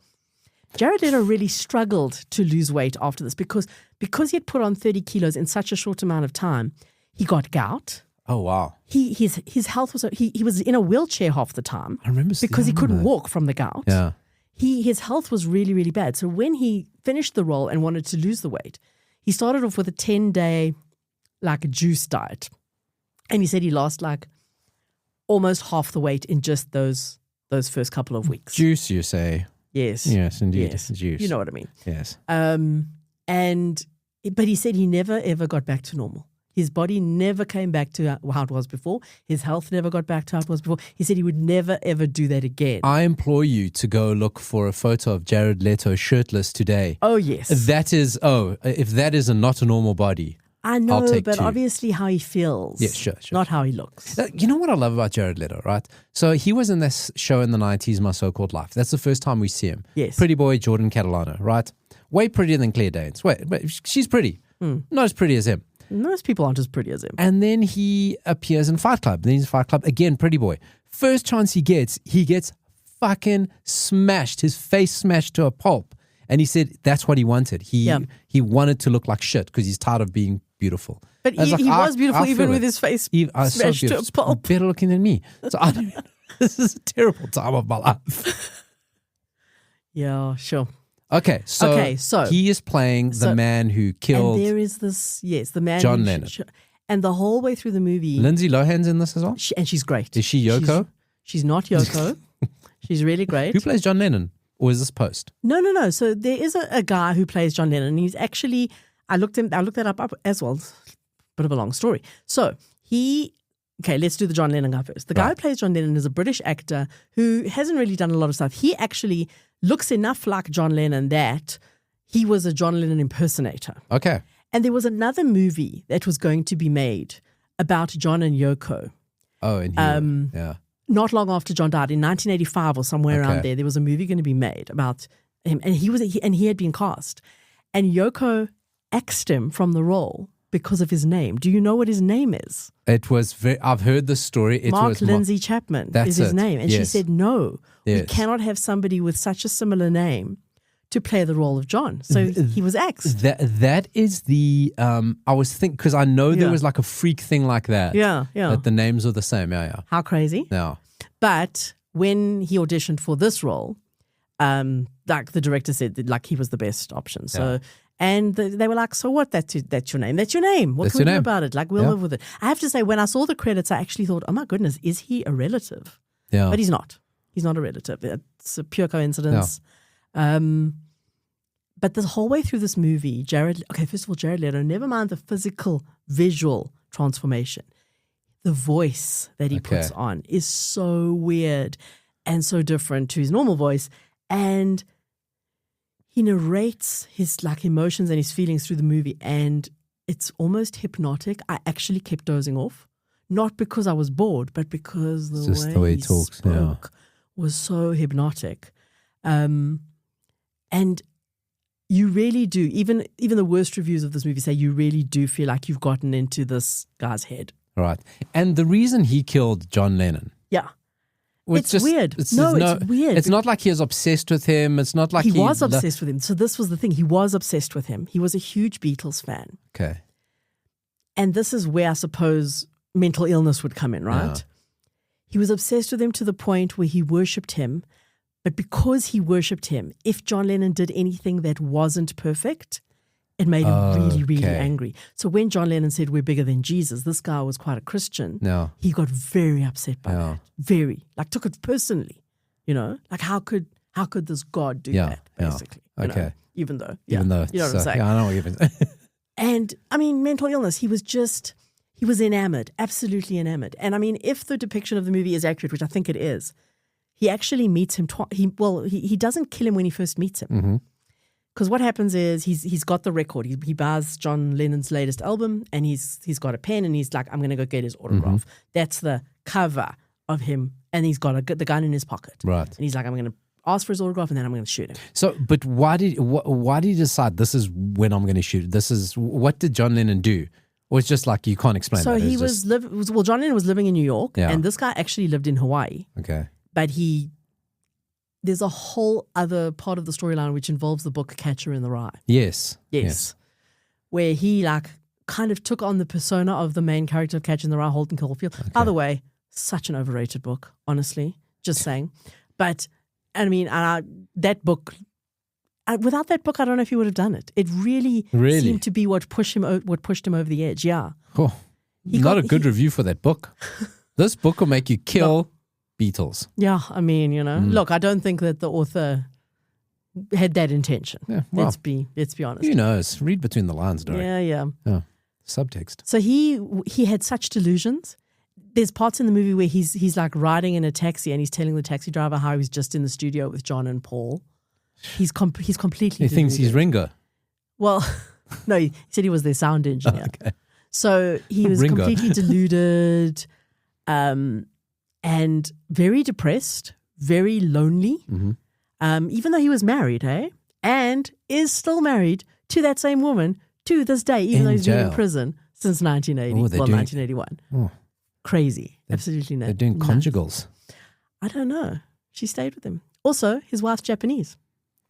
Speaker 2: Jared Leto really struggled to lose weight after this because he had put on 30 kilos in such a short amount of time. He got gout.
Speaker 1: Oh wow!
Speaker 2: His health was he was in a wheelchair half the time.
Speaker 1: I remember
Speaker 2: because he couldn't walk from the gout.
Speaker 1: Yeah.
Speaker 2: his health was really, really bad. So when he finished the role and wanted to lose the weight, he started off with a 10-day like a juice diet. And he said he lost like almost half the weight in just those first couple of weeks.
Speaker 1: Juice, you say?
Speaker 2: Yes.
Speaker 1: Yes, indeed.
Speaker 2: Yes.
Speaker 1: Juice.
Speaker 2: You know what I mean.
Speaker 1: Yes.
Speaker 2: But he said he never, ever got back to normal. His body never came back to how it was before. His health never got back to how it was before. He said he would never, ever do that again.
Speaker 1: I implore you to go look for a photo of Jared Leto shirtless today.
Speaker 2: Oh, yes.
Speaker 1: If that is not a normal body,
Speaker 2: I know,
Speaker 1: I'll take
Speaker 2: but
Speaker 1: two.
Speaker 2: Obviously how he feels.
Speaker 1: Yeah, sure.
Speaker 2: Not how he looks.
Speaker 1: You know what I love about Jared Leto, right? So he was in this show in the 90s, My So-Called Life. That's the first time we see him.
Speaker 2: Yes.
Speaker 1: Pretty boy Jordan Catalano, right? Way prettier than Claire Danes. Wait, she's pretty. Not as pretty as him.
Speaker 2: Most people aren't as pretty as him.
Speaker 1: And then he appears in Fight Club. Then he's in Fight Club again, pretty boy. First chance he gets fucking smashed. His face smashed to a pulp. And he said that's what he wanted. He wanted to look like shit because he's tired of being beautiful.
Speaker 2: But he was beautiful even with his face smashed to a pulp.
Speaker 1: Better looking than me. So this is a terrible time of my life.
Speaker 2: Yeah, sure.
Speaker 1: Okay, so he is playing the man who killed.
Speaker 2: And there is this, the man
Speaker 1: John Lennon.
Speaker 2: And the whole way through the movie,
Speaker 1: Lindsay Lohan's in this as well.
Speaker 2: And she's great.
Speaker 1: Is she Yoko?
Speaker 2: She's not Yoko. She's really great.
Speaker 1: Who plays John Lennon? Or is this post?
Speaker 2: No. So there is a guy who plays John Lennon. He's actually, I looked that up as well. Bit of a long story. So let's do the John Lennon guy first. The guy who plays John Lennon is a British actor who hasn't really done a lot of stuff. He actually looks enough like John Lennon that he was a John Lennon impersonator.
Speaker 1: Okay.
Speaker 2: And there was another movie that was going to be made about John and Yoko.
Speaker 1: Oh, and yeah.
Speaker 2: Not long after John died, in 1985 or somewhere around there was a movie going to be made about him, and he had been cast. And Yoko axed him from the role because of his name. Do you know what his name is?
Speaker 1: It was I've heard the story.
Speaker 2: Lindsay Chapman is his name. And she said, no, we cannot have somebody with such a similar name to play the role of John. So he was axed.
Speaker 1: That is the, I was thinking, because I know there was like a freak thing like that.
Speaker 2: Yeah.
Speaker 1: That the names are the same. Yeah.
Speaker 2: How crazy.
Speaker 1: Yeah.
Speaker 2: But when he auditioned for this role, like the director said, that, like he was the best option. So, and they were like, so what? That's your name. That's your name. What can we do about it? Like, we'll live with it. I have to say, when I saw the credits, I actually thought, oh my goodness, is he a relative?
Speaker 1: Yeah.
Speaker 2: But he's not. He's not a relative. It's a pure coincidence. Yeah. But the whole way through this movie, first of all, Jared Leto, never mind the physical, visual transformation. The voice that he puts on is so weird and so different to his normal voice. And he narrates his like emotions and his feelings through the movie, and it's almost hypnotic. I actually kept dozing off, not because I was bored, but because the way he talks was so hypnotic. And you really do, even the worst reviews of this movie say you really do feel like you've gotten into this guy's head.
Speaker 1: Right. And the reason he killed John Lennon.
Speaker 2: Yeah.
Speaker 1: It's
Speaker 2: weird. It's weird.
Speaker 1: It's not like he was obsessed with him. It's not like
Speaker 2: he was obsessed with him. So this was the thing. He was obsessed with him. He was a huge Beatles fan.
Speaker 1: Okay.
Speaker 2: And this is where I suppose mental illness would come in, right? Yeah. He was obsessed with him to the point where he worshipped him. But because he worshipped him, if John Lennon did anything that wasn't perfect, it made him really, really angry. So when John Lennon said, we're bigger than Jesus, this guy was quite a Christian.
Speaker 1: No.
Speaker 2: He got very upset by that. Very. Like took it personally. You know? Like how could this God do that, basically?
Speaker 1: Yeah. Okay.
Speaker 2: You know? Even though.
Speaker 1: You know what I'm saying. Yeah, I know what you're saying.
Speaker 2: And I mean, mental illness, he was enamored, absolutely enamored. And I mean, if the depiction of the movie is accurate, which I think it is, he actually meets him he doesn't kill him when he first meets him.
Speaker 1: Mm-hmm.
Speaker 2: Because what happens is he's got the record. He buys John Lennon's latest album, and he's got a pen, and he's like, I'm going to go get his autograph. Mm-hmm. That's the cover of him, and he's got the gun in his pocket.
Speaker 1: Right.
Speaker 2: And he's like, I'm going to ask for his autograph, and then I'm going to shoot him.
Speaker 1: So, but why did he decide this is when I'm going to shoot? What did John Lennon do? Or it's just like you can't explain
Speaker 2: so
Speaker 1: that?
Speaker 2: So John Lennon was living in New York, and this guy actually lived in Hawaii.
Speaker 1: Okay.
Speaker 2: But there's a whole other part of the storyline which involves the book Catcher in the Rye.
Speaker 1: Yes.
Speaker 2: Where he like kind of took on the persona of the main character of Catcher in the Rye, Holden Caulfield. Okay. By the way, such an overrated book, honestly, just saying. But I mean, that book. Without that book, I don't know if he would have done it. It really seemed to be what pushed him over the edge. Yeah.
Speaker 1: Oh, not a good review for that book. This book will make you kill Beatles.
Speaker 2: Yeah, I mean, look, I don't think that the author had that intention.
Speaker 1: Yeah, well,
Speaker 2: let's be honest.
Speaker 1: Who knows? Read between the lines, Dori.
Speaker 2: Yeah.
Speaker 1: Oh, subtext.
Speaker 2: So he had such delusions. There's parts in the movie where he's like riding in a taxi and he's telling the taxi driver how he's just in the studio with John and Paul. He's completely.
Speaker 1: He thinks he's Ringo.
Speaker 2: Well, no, he said he was their sound engineer.
Speaker 1: Okay.
Speaker 2: So he was
Speaker 1: Ringo.
Speaker 2: completely deluded, and very depressed, very lonely.
Speaker 1: Mm-hmm.
Speaker 2: Even though he was married, and is still married to that same woman to this day, even though he's been in prison since 1981.
Speaker 1: Oh.
Speaker 2: Crazy, absolutely nuts.
Speaker 1: They're doing conjugals.
Speaker 2: I don't know. She stayed with him. Also, his wife's Japanese.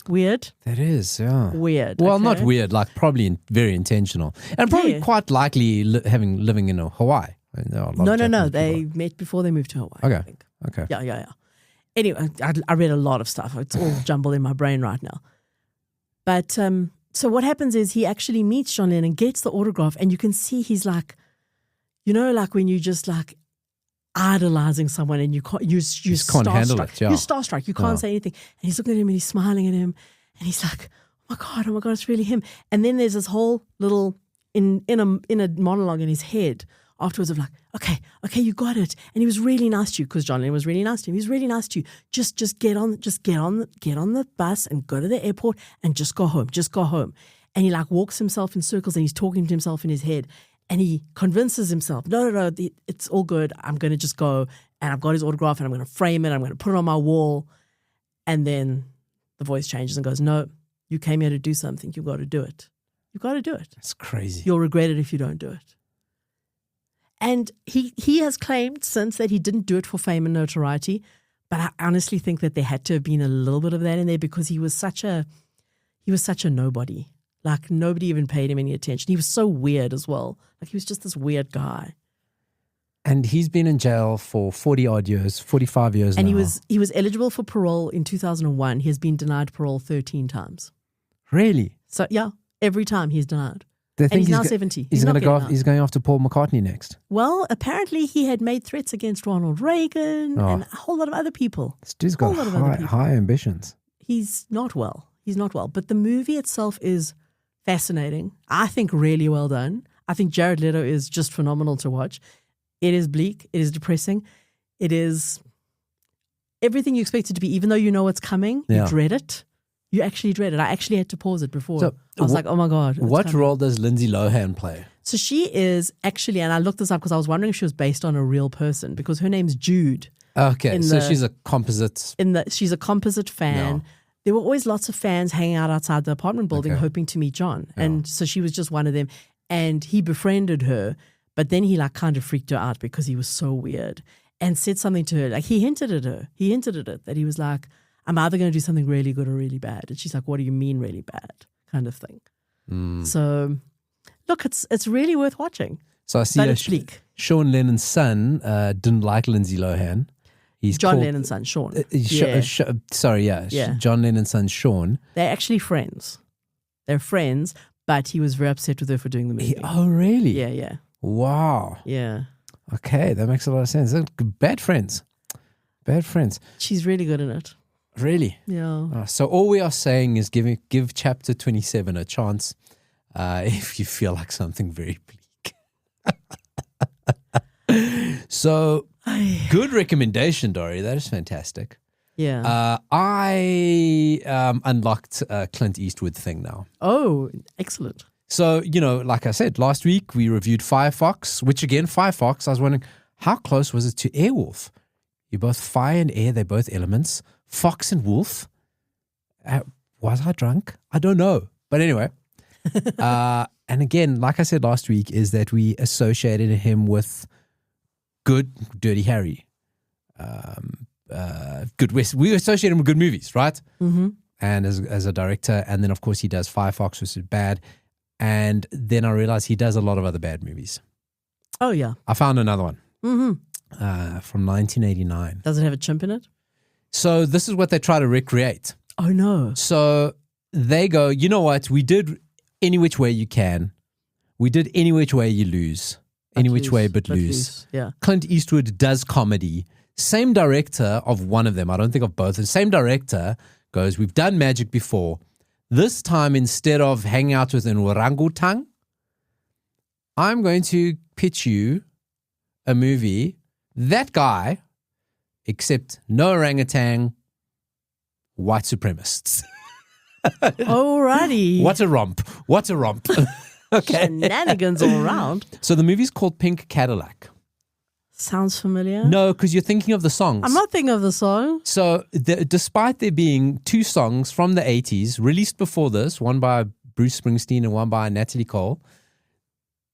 Speaker 2: Weird.
Speaker 1: That is, yeah.
Speaker 2: Weird.
Speaker 1: Well,
Speaker 2: okay.
Speaker 1: not weird, like probably very intentional. And probably quite likely living in Hawaii. I mean, there are a lot of
Speaker 2: No.
Speaker 1: Japanese
Speaker 2: They
Speaker 1: people.
Speaker 2: met before they moved to Hawaii.
Speaker 1: Okay.
Speaker 2: I think.
Speaker 1: Okay.
Speaker 2: Yeah. Anyway, I read a lot of stuff. It's all jumbled in my brain right now. But so what happens is he actually meets John Lennon, gets the autograph, and you can see he's like, like when you just like idolizing someone and you can't
Speaker 1: handle it. Yeah.
Speaker 2: You're starstruck. You can't say anything. And he's looking at him and he's smiling at him, and he's like, oh my god, it's really him. And then there's this whole little in a monologue in his head afterwards of like, okay, you got it. And he was really nice to you because John Lennon was really nice to him. He was really nice to you. Just get on the bus and go to the airport and just go home. And he like walks himself in circles and he's talking to himself in his head. And he convinces himself, no, it's all good. I'm going to just go, and I've got his autograph, and I'm going to frame it. I'm going to put it on my wall. And then the voice changes and goes, no, you came here to do something. You've got to do it. You've got to do it.
Speaker 1: That's crazy.
Speaker 2: You'll regret it if you don't do it. And he has claimed since that he didn't do it for fame and notoriety, but I honestly think that there had to have been a little bit of that in there because he was such a nobody. Like, nobody even paid him any attention. He was so weird as well. Like, he was just this weird guy.
Speaker 1: And he's been in jail for 40-odd years, 45 years
Speaker 2: and
Speaker 1: now.
Speaker 2: And he was eligible for parole in 2001. He has been denied parole 13 times.
Speaker 1: Really?
Speaker 2: So, yeah, every time he's denied. And he's now 70.
Speaker 1: He's going after Paul McCartney next.
Speaker 2: Well, apparently he had made threats against Ronald Reagan and a whole lot of other people.
Speaker 1: This dude's got high ambitions.
Speaker 2: He's not well. But the movie itself is fascinating. I think really well done. I think Jared Leto is just phenomenal to watch. It is bleak. It is depressing. It is everything you expect it to be. Even though you know it's coming, you dread it. You actually dread it. I actually had to pause it before. So, I was like, oh my God.
Speaker 1: What role does Lindsay Lohan play?
Speaker 2: So she is actually, and I looked this up because I was wondering if she was based on a real person because her name's Jude.
Speaker 1: Okay, so she's a composite.
Speaker 2: She's a composite fan. No. There were always lots of fans hanging out outside the apartment building hoping to meet John. Yeah. And so she was just one of them. And he befriended her, but then he like kind of freaked her out because he was so weird and said something to her. Like he hinted at it, that he was like, I'm either going to do something really good or really bad. And she's like, what do you mean really bad? Kind of thing. So look, it's really worth watching.
Speaker 1: So I see Sean Lennon's son didn't like Lindsay Lohan. He's
Speaker 2: John Lennon's son, Sean.
Speaker 1: John Lennon's son, Sean.
Speaker 2: They're actually friends. They're friends, but he was very upset with her for doing the movie.
Speaker 1: Oh, really?
Speaker 2: Yeah.
Speaker 1: Wow.
Speaker 2: Yeah.
Speaker 1: Okay, that makes a lot of sense. They're bad friends.
Speaker 2: She's really good in it.
Speaker 1: Really?
Speaker 2: Yeah.
Speaker 1: So all we are saying is give chapter 27 a chance if you feel like something very bleak. So... Good recommendation, Dori. That is fantastic.
Speaker 2: Yeah.
Speaker 1: I unlocked a Clint Eastwood thing now.
Speaker 2: Oh, excellent.
Speaker 1: So, like I said, last week we reviewed Firefox, which again, Firefox, I was wondering, how close was it to Airwolf? You're both fire and air, they're both elements. Fox and wolf. Was I drunk? I don't know. But anyway. And again, like I said last week, is that we associated him with good Dirty Harry, good West. We associate him with good movies, right?
Speaker 2: Mm-hmm.
Speaker 1: And as a director, and then of course he does Firefox, which is bad. And then I realized he does a lot of other bad movies.
Speaker 2: Oh yeah,
Speaker 1: I found another one
Speaker 2: from
Speaker 1: 1989.
Speaker 2: Does it have a chimp in it?
Speaker 1: So this is what they try to recreate.
Speaker 2: Oh, no.
Speaker 1: So they go, you know what? We did Any Which Way You Can. We did Any Which Way You Lose. Any Which Way But Lose.
Speaker 2: Yeah.
Speaker 1: Clint Eastwood does comedy. Same director of one of them. I don't think of both. The same director goes, we've done magic before. This time, instead of hanging out with an orangutan, I'm going to pitch you a movie. That guy, except no orangutan, white supremacists.
Speaker 2: Alrighty.
Speaker 1: What a romp. What a romp. Okay.
Speaker 2: Shenanigans all around.
Speaker 1: So the movie's called Pink Cadillac.
Speaker 2: Sounds familiar.
Speaker 1: No, because you're thinking of the songs.
Speaker 2: I'm not thinking of the song.
Speaker 1: So despite there being two songs from the 80s released before this, one by Bruce Springsteen and one by Natalie Cole,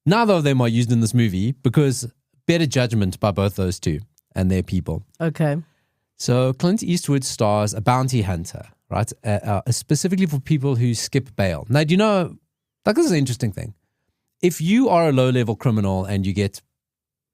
Speaker 1: neither of them are used in this movie because better judgment by both those two and their people.
Speaker 2: Okay.
Speaker 1: So Clint Eastwood stars a bounty hunter, right? Specifically for people who skip bail. Now, do you know, like, this is an interesting thing. If you are a low-level criminal and you get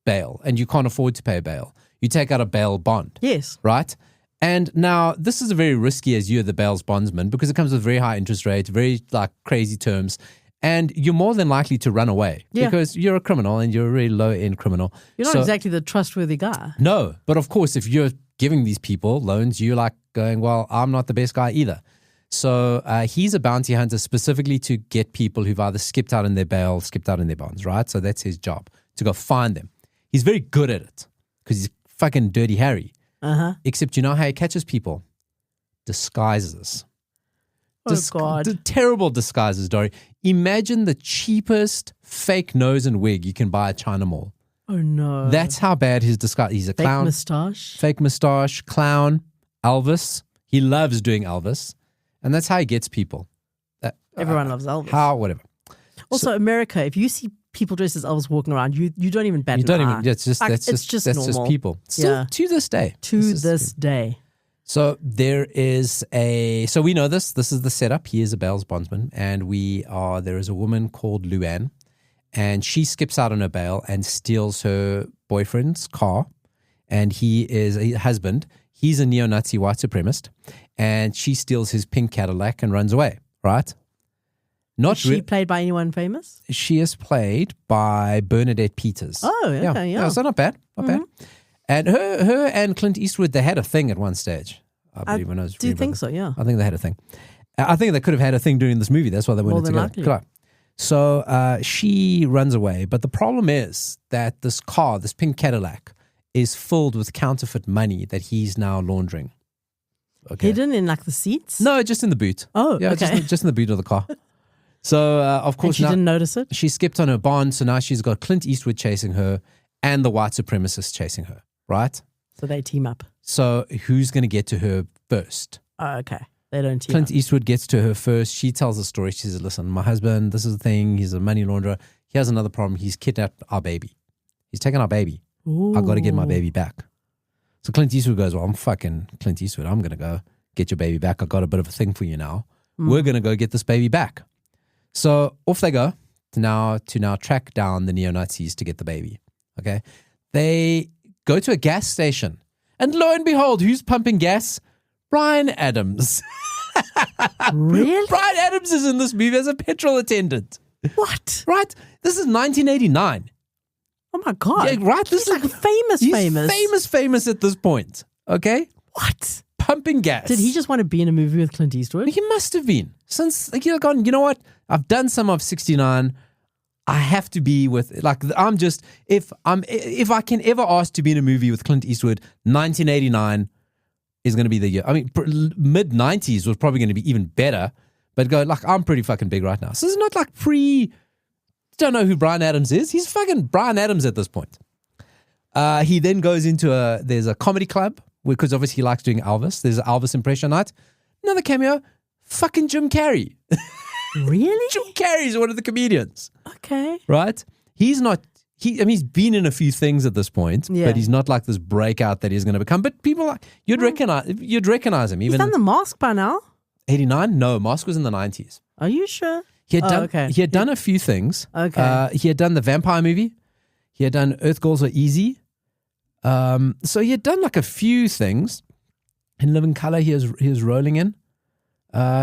Speaker 1: bail and you can't afford to pay bail, you take out a bail bond.
Speaker 2: Yes.
Speaker 1: Right? And now this is very risky as you're the bail's bondsman because it comes with very high interest rates, very like crazy terms, and you're more than likely to run away because you're a criminal and you're a really low-end criminal.
Speaker 2: You're not exactly the trustworthy guy.
Speaker 1: No, but of course, if you're giving these people loans, you're like going, well, I'm not the best guy either. So he's a bounty hunter specifically to get people who've either skipped out in their bail, skipped out in their bonds, right? So that's his job, to go find them. He's very good at it because he's fucking Dirty Harry.
Speaker 2: Uh-huh.
Speaker 1: Except you know how he catches people? Disguises.
Speaker 2: Oh, God.
Speaker 1: Terrible disguises, Dori. Imagine the cheapest fake nose and wig you can buy at China Mall.
Speaker 2: Oh, no.
Speaker 1: That's how bad his disguise. He's a clown. Fake mustache, clown, Elvis. He loves doing Elvis. And that's how he gets people.
Speaker 2: Everyone loves Elvis.
Speaker 1: How, whatever.
Speaker 2: Also, America, if you see people dressed as Elvis walking around, you don't even bat an eye.
Speaker 1: You don't even, it's just,
Speaker 2: like,
Speaker 1: that's just
Speaker 2: normal.
Speaker 1: people. Still, to this day.
Speaker 2: To this day.
Speaker 1: So there is so we know this is the setup. He is a bail's bondsman, and there is a woman called Luann, and she skips out on her bail and steals her boyfriend's car, and he is a husband. He's a neo-Nazi white supremacist, and she steals his pink Cadillac and runs away, right?
Speaker 2: Is she played by anyone famous?
Speaker 1: She is played by Bernadette Peters.
Speaker 2: Oh, okay, yeah.
Speaker 1: So not bad, bad. And her and Clint Eastwood, they had a thing at one stage. I believe when I was.
Speaker 2: Do you think so? Yeah.
Speaker 1: I think they had a thing. I think they could have had a thing during this movie. That's why they went together. So she runs away, but the problem is that this car, this pink Cadillac, is filled with counterfeit money that he's now laundering. Okay.
Speaker 2: Hidden in like the seats?
Speaker 1: No, just in the boot.
Speaker 2: Oh,
Speaker 1: yeah,
Speaker 2: okay.
Speaker 1: just in the boot of the car. So of course,
Speaker 2: and she didn't notice it.
Speaker 1: She skipped on her bond, so now she's got Clint Eastwood chasing her and the white supremacist chasing her. Right?
Speaker 2: So they team up.
Speaker 1: So who's going to get to her first?
Speaker 2: Oh, okay. They don't team
Speaker 1: Clint
Speaker 2: up.
Speaker 1: Eastwood gets to her first. She tells the story. She says, listen, my husband, this is the thing. He's a money launderer. He has another problem. He's kidnapped our baby. He's taken our baby.
Speaker 2: Ooh.
Speaker 1: I got to get my baby back. So Clint Eastwood goes, well, I'm fucking Clint Eastwood. I'm going to go get your baby back. I got a bit of a thing for you now. We're going to go get this baby back. So off they go to now track down the neo-Nazis to get the baby. Okay. They go to a gas station. And lo and behold, who's pumping gas? Bryan Adams.
Speaker 2: Really?
Speaker 1: Bryan Adams is in this movie as a petrol attendant.
Speaker 2: What?
Speaker 1: Right? This is 1989.
Speaker 2: Oh my God.
Speaker 1: Yeah, right?
Speaker 2: He's like famous.
Speaker 1: He's famous at this point. Okay?
Speaker 2: What?
Speaker 1: Pumping gas.
Speaker 2: Did he just want to be in a movie with Clint Eastwood?
Speaker 1: He must have been. Since, you know what? I've done some of 69. I have to be with, like, I'm just, if I can ever ask to be in a movie with Clint Eastwood, 1989 is going to be the year. I mean, mid-90s was probably going to be even better, but I'm pretty fucking big right now. So it's not like don't know who Bryan Adams is. He's fucking Bryan Adams at this point. He then goes into there's a comedy club, because obviously he likes doing Elvis. There's an Elvis impression night. Another cameo, fucking Jim Carrey.
Speaker 2: Really?
Speaker 1: Jim Carrey's one of the comedians.
Speaker 2: Okay.
Speaker 1: Right? He's not, he's been in a few things at this point, but he's not like this breakout that he's going to become. But people, you'd recognize him. Even
Speaker 2: he's done The Mask by now?
Speaker 1: 89? No, Mask was in the 90s.
Speaker 2: Are you sure?
Speaker 1: He had done a few things.
Speaker 2: Okay.
Speaker 1: He had done the vampire movie. He had done Earth Girls Are Easy. So he had done like a few things. In Living Color, he was rolling in.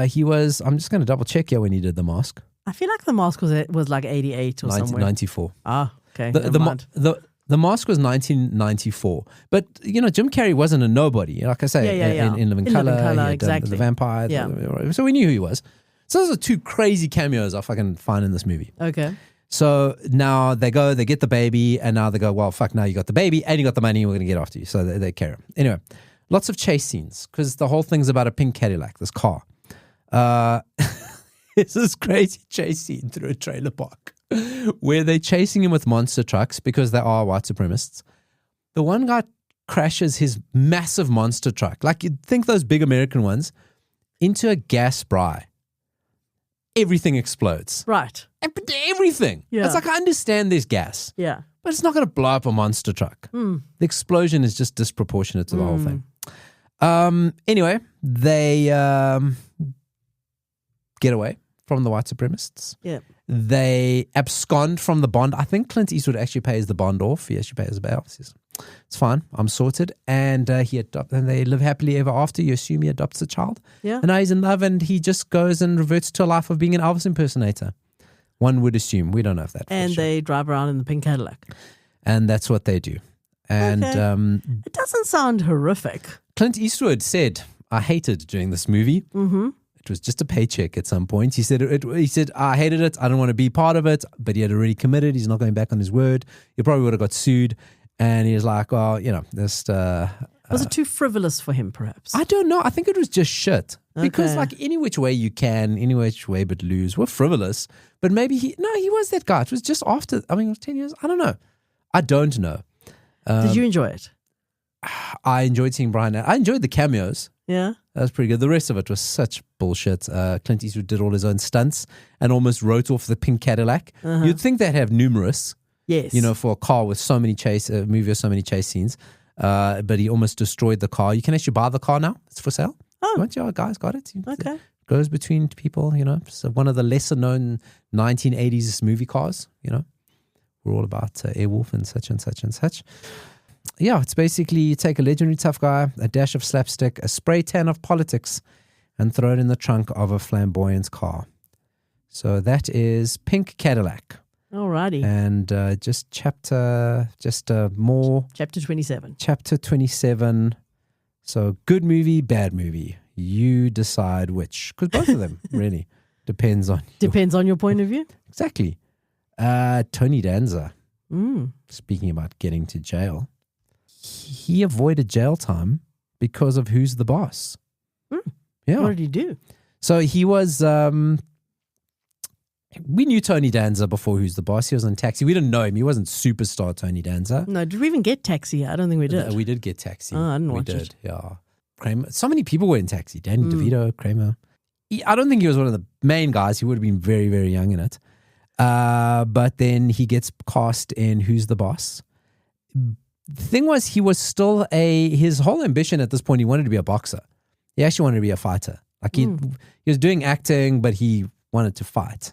Speaker 1: He was, I'm just going to double check here when he did The Mask.
Speaker 2: I feel like The Mask was like 88 or somewhere.
Speaker 1: 1994.
Speaker 2: Ah, okay.
Speaker 1: The Mask was 1994. But, Jim Carrey wasn't a nobody. Like I say, in Living Color, he had,
Speaker 2: exactly.
Speaker 1: The Vampire.
Speaker 2: Yeah.
Speaker 1: So we knew who he was. So those are two crazy cameos I fucking find in this movie.
Speaker 2: Okay.
Speaker 1: So now they get the baby, and now they go, well, fuck, now you got the baby, and you got the money, and we're going to get after you. So they carry him. Anyway, lots of chase scenes, because the whole thing's about a pink Cadillac, this car. It's this crazy chase scene through a trailer park where they're chasing him with monster trucks because they are white supremacists. The one guy crashes his massive monster truck, like you'd think those big American ones, into a gas bry. Everything explodes.
Speaker 2: Right.
Speaker 1: Everything.
Speaker 2: Yeah.
Speaker 1: It's like, I understand there's gas.
Speaker 2: Yeah.
Speaker 1: But it's not going to blow up a monster truck. The explosion is just disproportionate to the whole thing. Anyway, they get away from the white supremacists.
Speaker 2: Yeah.
Speaker 1: They abscond from the bond. I think Clint Eastwood actually pays the bond off. He actually pays the bail. He says, it's fine, I'm sorted. And and they live happily ever after. You assume he adopts a child.
Speaker 2: Yeah.
Speaker 1: And now he's in love, and he just goes and reverts to a life of being an Elvis impersonator. One would assume. We don't know if that.
Speaker 2: And they drive around in the pink Cadillac.
Speaker 1: And that's what they do. And
Speaker 2: it doesn't sound horrific.
Speaker 1: Clint Eastwood said, I hated doing this movie. Mm-hmm. It was just a paycheck at some point. He said, I hated it. I don't want to be part of it. But he had already committed. He's not going back on his word. He probably would have got sued. And he was like, well, this...
Speaker 2: was it too frivolous for him, perhaps?
Speaker 1: I don't know. I think it was just shit. Because
Speaker 2: Okay.
Speaker 1: like any which way you can, any which way but lose. We're frivolous. But maybe he was that guy. It was just after, it was 10 years. I don't know. I don't know.
Speaker 2: Did you enjoy it?
Speaker 1: I enjoyed seeing Brian. I enjoyed the cameos.
Speaker 2: Yeah.
Speaker 1: That was pretty good. The rest of it was such bullshit. Clint Eastwood did all his own stunts and almost wrote off the pink Cadillac. You'd think they'd have numerous,
Speaker 2: Yes.
Speaker 1: for a car with so many movie with so many chase scenes. But he almost destroyed the car. You can actually buy the car now. It's for sale.
Speaker 2: Oh.
Speaker 1: Once your guys got it.
Speaker 2: Okay.
Speaker 1: It goes between people, So one of the lesser known 1980s movie cars, We're all about Airwolf and such and such and such. Yeah, it's basically you take a legendary tough guy, a dash of slapstick, a spray tan of politics, and throw it in the trunk of a flamboyant car. So that is Pink Cadillac.
Speaker 2: Alrighty.
Speaker 1: And more.
Speaker 2: Chapter 27.
Speaker 1: Chapter 27. So good movie, bad movie. You decide which. Because both of them really depends on
Speaker 2: your point of view.
Speaker 1: Exactly. Tony Danza. Speaking about getting to jail. He avoided jail time because of Who's the Boss. Yeah.
Speaker 2: What did he do?
Speaker 1: So he was, we knew Tony Danza before Who's the Boss. He was on Taxi. We didn't know him. He wasn't superstar Tony Danza.
Speaker 2: No, did we even get Taxi? I don't think we did.
Speaker 1: We did get Taxi.
Speaker 2: Oh, I didn't watch it.
Speaker 1: Yeah. Kramer. So many people were in Taxi. Danny DeVito, Kramer. I don't think he was one of the main guys. He would have been very, very young in it. But then he gets cast in Who's the Boss. The thing was, he was still his whole ambition at this point, he wanted to be a boxer. He actually wanted to be a fighter. Like he was doing acting, but he wanted to fight.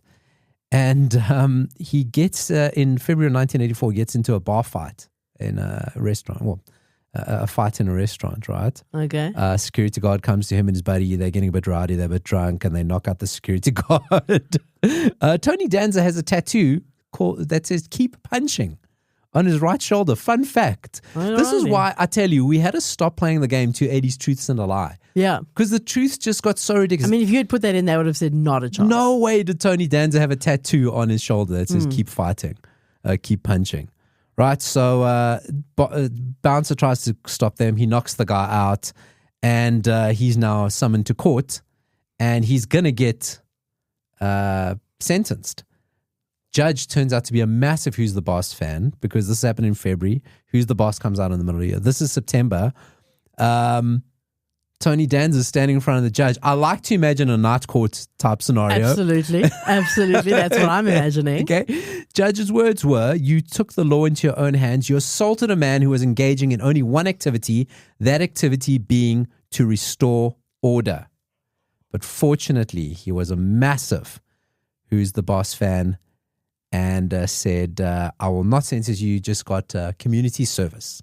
Speaker 1: And he gets, in February 1984, gets into a bar fight in a restaurant. Well, a fight in a restaurant, right?
Speaker 2: Okay.
Speaker 1: Security guard comes to him and his buddy. They're getting a bit rowdy, they're a bit drunk, and they knock out the security guard. Tony Danza has a tattoo that says "Keep Punching" on his right shoulder. Fun fact. This is why I tell you, we had to stop playing the game 280s Truths and a Lie.
Speaker 2: Yeah.
Speaker 1: Because the truth just got so ridiculous.
Speaker 2: I mean, if you had put that in, they would have said not a chance.
Speaker 1: No way did Tony Danza have a tattoo on his shoulder that says "Keep fighting, keep punching." Right, so Bouncer tries to stop them. He knocks the guy out, and he's now summoned to court, and he's going to get sentenced. Judge turns out to be a massive Who's the Boss fan, because this happened in February. Who's the Boss comes out in the middle of the year. This is September. Tony Danza is standing in front of the judge. I like to imagine a night court type scenario.
Speaker 2: Absolutely. That's what I'm imagining.
Speaker 1: Okay. Judge's words were, "You took the law into your own hands. You assaulted a man who was engaging in only one activity, that activity being to restore order." But fortunately, he was a massive Who's the Boss fan and said, "I will not sentence you, just got community service."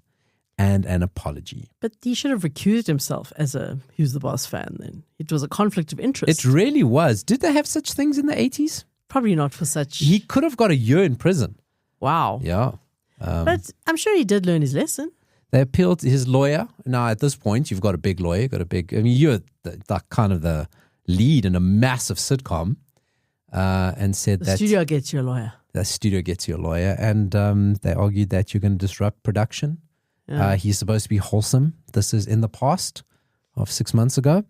Speaker 1: and an apology.
Speaker 2: But he should have recused himself as a Who's the Boss fan then. It was a conflict of interest.
Speaker 1: It really was. Did they have such things in the 80s?
Speaker 2: Probably not for such...
Speaker 1: He could have got a year in prison.
Speaker 2: Wow.
Speaker 1: Yeah.
Speaker 2: But I'm sure he did learn his lesson.
Speaker 1: They appealed to his lawyer. Now, at this point, you've got a big lawyer, you're the kind of the lead in a massive sitcom, and said that...
Speaker 2: The studio gets you a lawyer.
Speaker 1: The studio gets you a lawyer, and they argued that you're going to disrupt production.
Speaker 2: Yeah.
Speaker 1: He's supposed to be wholesome. This is in the past of 6 months ago.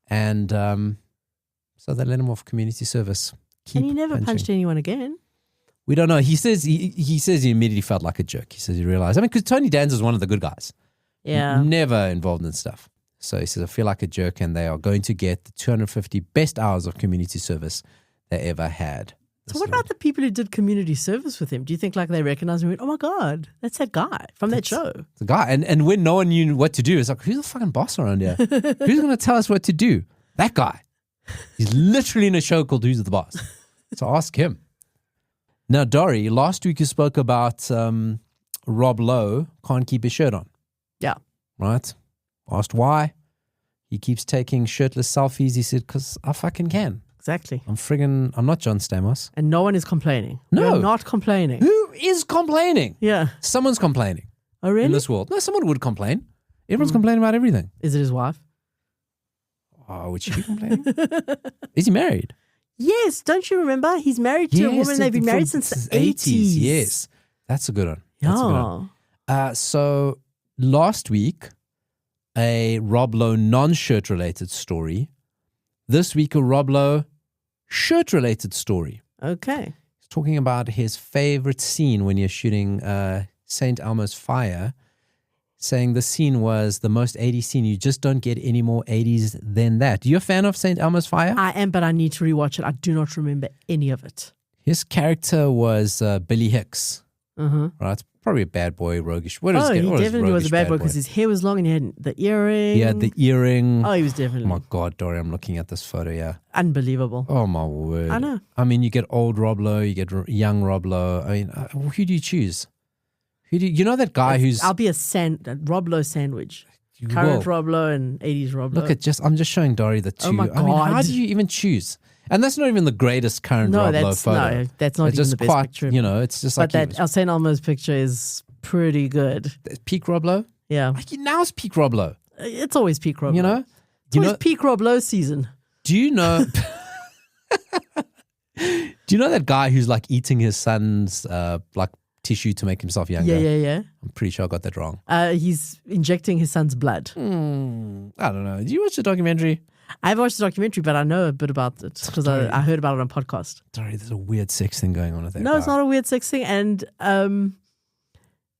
Speaker 1: And so they let him off community service.
Speaker 2: And he never punched anyone again.
Speaker 1: We don't know. He says he immediately felt like a jerk. He says he realized. Because Tony Danza is one of the good guys.
Speaker 2: Yeah.
Speaker 1: Never involved in stuff. So he says, I feel like a jerk, and they are going to get the 250 best hours of community service they ever had.
Speaker 2: So what about the people who did community service with him? Do you think like they recognized him and went, oh my God, that's that guy from that show?
Speaker 1: The guy. And when no one knew what to do, it's like, who's the fucking boss around here? Who's going to tell us what to do? That guy. He's literally in a show called Who's the Boss. So ask him. Now, Dori, last week you spoke about Rob Lowe can't keep his shirt on.
Speaker 2: Yeah.
Speaker 1: Right? Asked why. He keeps taking shirtless selfies. He said, because I fucking can.
Speaker 2: Exactly.
Speaker 1: I'm not John Stamos.
Speaker 2: And no one is complaining.
Speaker 1: No.
Speaker 2: We're not complaining.
Speaker 1: Who is complaining?
Speaker 2: Yeah.
Speaker 1: Someone's complaining.
Speaker 2: Oh, really?
Speaker 1: In this world. No, someone would complain. Everyone's complaining about everything.
Speaker 2: Is it his wife?
Speaker 1: Oh, would she be complaining? Is he married?
Speaker 2: Yes. Don't you remember? He's married to a woman. They've been married since the 80s.
Speaker 1: Yes. That's a good one. That's a good one. So last week, a Rob Lowe non-shirt related story. This week, a Rob Lowe shirt related story.
Speaker 2: Okay.
Speaker 1: He's talking about his favorite scene when you're shooting St. Elmo's Fire, saying the scene was the most 80s scene. You just don't get any more 80s than that. You a fan of St. Elmo's Fire?
Speaker 2: I am, but I need to rewatch it. I do not remember any of it.
Speaker 1: His character was Billy Hicks. Right? Probably a bad boy, roguish.
Speaker 2: He definitely was a bad boy because his hair was long and he had the earring.
Speaker 1: He had the earring.
Speaker 2: Oh, he was definitely.
Speaker 1: Oh my God, Dori, I'm looking at this photo, yeah.
Speaker 2: Unbelievable.
Speaker 1: Oh my word.
Speaker 2: I know.
Speaker 1: I mean, you get old Rob Lowe, you get young Rob Lowe. I mean, who do you choose? You know that guy who's...
Speaker 2: I'll be a Rob Lowe sandwich. Current Rob Lowe and 80s Rob Lowe.
Speaker 1: I'm just showing Dori the two.
Speaker 2: Oh my God.
Speaker 1: I mean, how do you even choose? And that's not even the greatest current Rob Lowe photo.
Speaker 2: No, that's not even the best picture.
Speaker 1: It's just
Speaker 2: but
Speaker 1: like...
Speaker 2: But St. Elmo's picture is pretty good.
Speaker 1: Peak Rob Lowe?
Speaker 2: Yeah.
Speaker 1: Now it's peak Rob Lowe.
Speaker 2: It's always peak Rob Lowe.
Speaker 1: You know?
Speaker 2: It's always peak Rob Lowe season.
Speaker 1: Do you know... Do you know that guy who's like eating his son's like tissue to make himself younger?
Speaker 2: Yeah.
Speaker 1: I'm pretty sure I got that wrong.
Speaker 2: He's injecting his son's blood.
Speaker 1: I don't know. Did you watch the documentary?
Speaker 2: I've watched the documentary, but I know a bit about it because I heard about it on a podcast.
Speaker 1: Sorry, there's a weird sex thing going on with that.
Speaker 2: No, it's not a weird sex thing. And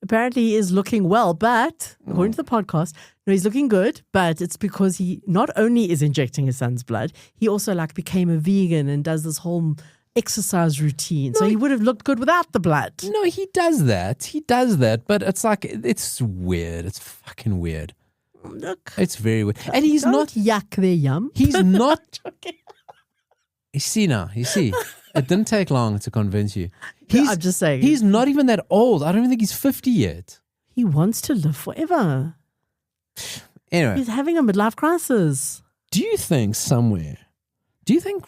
Speaker 2: apparently he is looking well, but according to the podcast, no, he's looking good, but it's because he not only is injecting his son's blood, he also like became a vegan and does this whole exercise routine. So he would have looked good without the blood.
Speaker 1: No, he does that. But it's like, it's weird. It's fucking weird.
Speaker 2: Look.
Speaker 1: It's very weird. And he's not...
Speaker 2: yuck their yum.
Speaker 1: He's not... You see, it didn't take long to convince you.
Speaker 2: I'm just saying.
Speaker 1: He's not even that old. I don't even think he's 50 yet.
Speaker 2: He wants to live forever.
Speaker 1: Anyway.
Speaker 2: He's having a midlife crisis.
Speaker 1: Do you think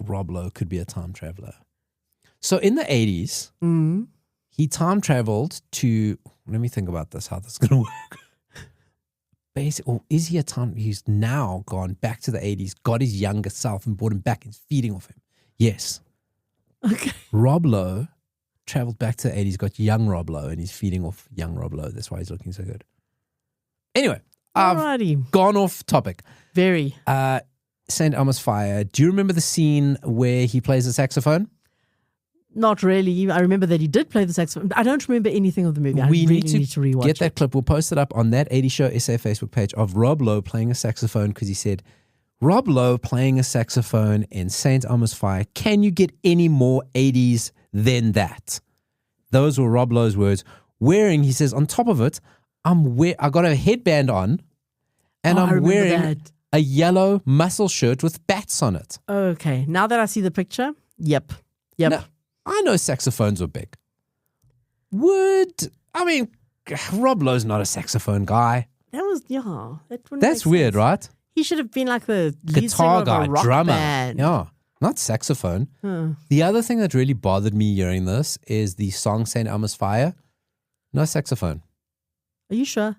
Speaker 1: Rob Lowe could be a time traveler? So in the 80s, he time traveled to... Let me think about this, how this is going to work. Or is he he's now gone back to the 80s, got his younger self and brought him back and feeding off him. Yes.
Speaker 2: Okay.
Speaker 1: Rob Lowe traveled back to the 80s, got young Rob Lowe, and he's feeding off young Rob Lowe. That's why he's looking so good. Anyway, I've gone off topic.
Speaker 2: Very.
Speaker 1: St. Elmo's Fire. Do you remember the scene where he plays the saxophone?
Speaker 2: Not really. I remember that he did play the saxophone. I don't remember anything of the movie.
Speaker 1: We
Speaker 2: need to rewatch
Speaker 1: get that clip. We'll post it up on that 80 Show SA Facebook page of Rob Lowe playing a saxophone because he said, Rob Lowe playing a saxophone in St. Elmo's Fire. Can you get any more 80s than that? Those were Rob Lowe's words. Wearing, he says, on top of it, I got a headband on and I'm wearing a yellow muscle shirt with bats on it.
Speaker 2: Okay. Now that I see the picture, yep.
Speaker 1: Now, I know saxophones are big. Rob Lowe's not a saxophone guy.
Speaker 2: That was, yeah. That wouldn't
Speaker 1: That's
Speaker 2: make
Speaker 1: weird,
Speaker 2: sense.
Speaker 1: right?
Speaker 2: He should have been like the lead
Speaker 1: Guitar
Speaker 2: singer of
Speaker 1: guy,
Speaker 2: a rock
Speaker 1: drummer.
Speaker 2: band.
Speaker 1: Yeah, not saxophone. The other thing that really bothered me hearing this is the song St. Elmo's Fire. No saxophone.
Speaker 2: Are you sure?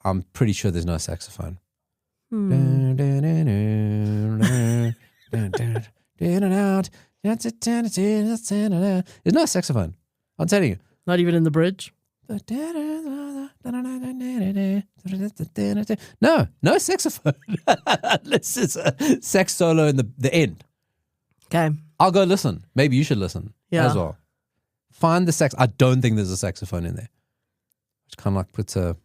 Speaker 1: I'm pretty sure there's no saxophone. There's no saxophone. I'm telling you.
Speaker 2: Not even in the bridge?
Speaker 1: No saxophone. Unless it's a sax solo in the end.
Speaker 2: Okay.
Speaker 1: I'll go listen. Maybe you should listen as
Speaker 2: Yeah.
Speaker 1: well. Find the sax. I don't think there's a saxophone in there. Which kind of like puts a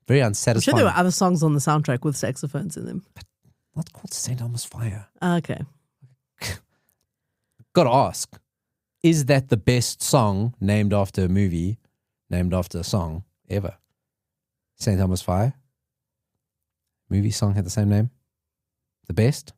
Speaker 1: very
Speaker 2: I'm
Speaker 1: unsatisfying.
Speaker 2: sure there were other songs on the soundtrack with saxophones in them.
Speaker 1: Not called St. Elmo's Fire.
Speaker 2: Okay.
Speaker 1: Got to ask, is that the best song named after a movie, named after a song ever? St. Elmo's Fire? Movie song had the same name? The best?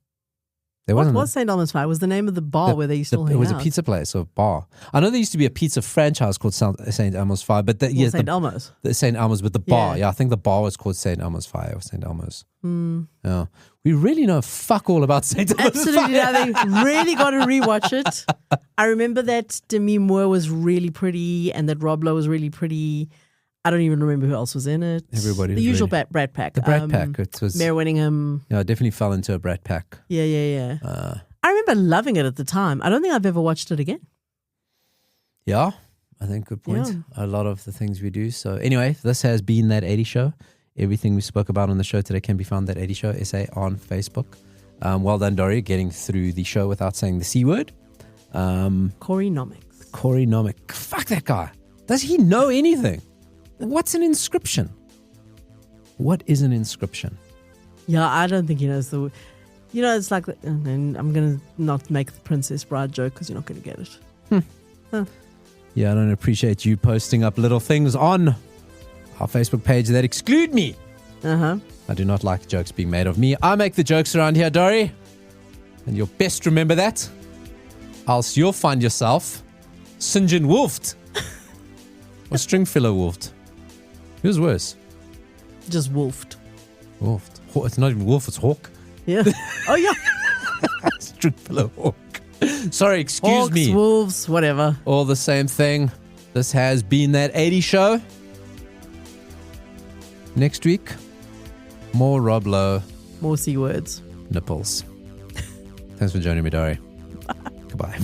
Speaker 1: There
Speaker 2: What
Speaker 1: wasn't.
Speaker 2: was St. Elmo's Fire? Was the name of the bar where they used to all hang
Speaker 1: It was
Speaker 2: out?
Speaker 1: a pizza place or bar. I know there used to be a pizza franchise called St. Elmo's Fire, but
Speaker 2: Well,
Speaker 1: yes,
Speaker 2: St. Elmo's.
Speaker 1: the St. Elmo's, but the bar.
Speaker 2: Yeah.
Speaker 1: Yeah, I think the bar was called St. Elmo's Fire or St. Elmo's. Yeah. We really know fuck all about St. Elmo's
Speaker 2: Absolutely
Speaker 1: Fire.
Speaker 2: nothing. Really got to rewatch it. I remember that Demi Moore was really pretty and that Rob Lowe was really pretty. I don't even remember who else was in it.
Speaker 1: Everybody
Speaker 2: The
Speaker 1: was
Speaker 2: usual
Speaker 1: really-
Speaker 2: Brat Pack.
Speaker 1: The Brat Pack. It was.
Speaker 2: Mare Winningham.
Speaker 1: Yeah, I definitely fell into a Brat Pack.
Speaker 2: Yeah. I remember loving it at the time. I don't think I've ever watched it again.
Speaker 1: Yeah, I think good point.
Speaker 2: Yeah.
Speaker 1: A lot of the things we do. So anyway, this has been That 80 Show. Everything we spoke about on the show today can be found at 80 Show SA on Facebook. Well done, Dori, getting through the show without saying the C word.
Speaker 2: Coreynomics.
Speaker 1: Coreynomic. Fuck that guy. Does he know anything? What's an inscription? What is an inscription?
Speaker 2: Yeah, I don't think he knows the. You know, it's like, and I'm going to not make the Princess Bride joke because you're not going to get it.
Speaker 1: Yeah, I don't appreciate you posting up little things on our Facebook page that exclude me.
Speaker 2: Uh-huh.
Speaker 1: I do not like jokes being made of me. I make the jokes around here, Dori. And you'll best remember that. Else you'll find yourself St. John wolfed. Or Stringfellow wolfed. Who's worse?
Speaker 2: Just wolfed.
Speaker 1: Wolfed. It's not even wolf, it's hawk.
Speaker 2: Yeah. Oh, yeah.
Speaker 1: Stringfellow hawk. Sorry, excuse
Speaker 2: Hawks,
Speaker 1: me.
Speaker 2: wolves, whatever.
Speaker 1: All the same thing. This has been That 80 Show. Next week, more Rob Lowe
Speaker 2: More C words.
Speaker 1: nipples. Thanks for joining me, Dori. Goodbye.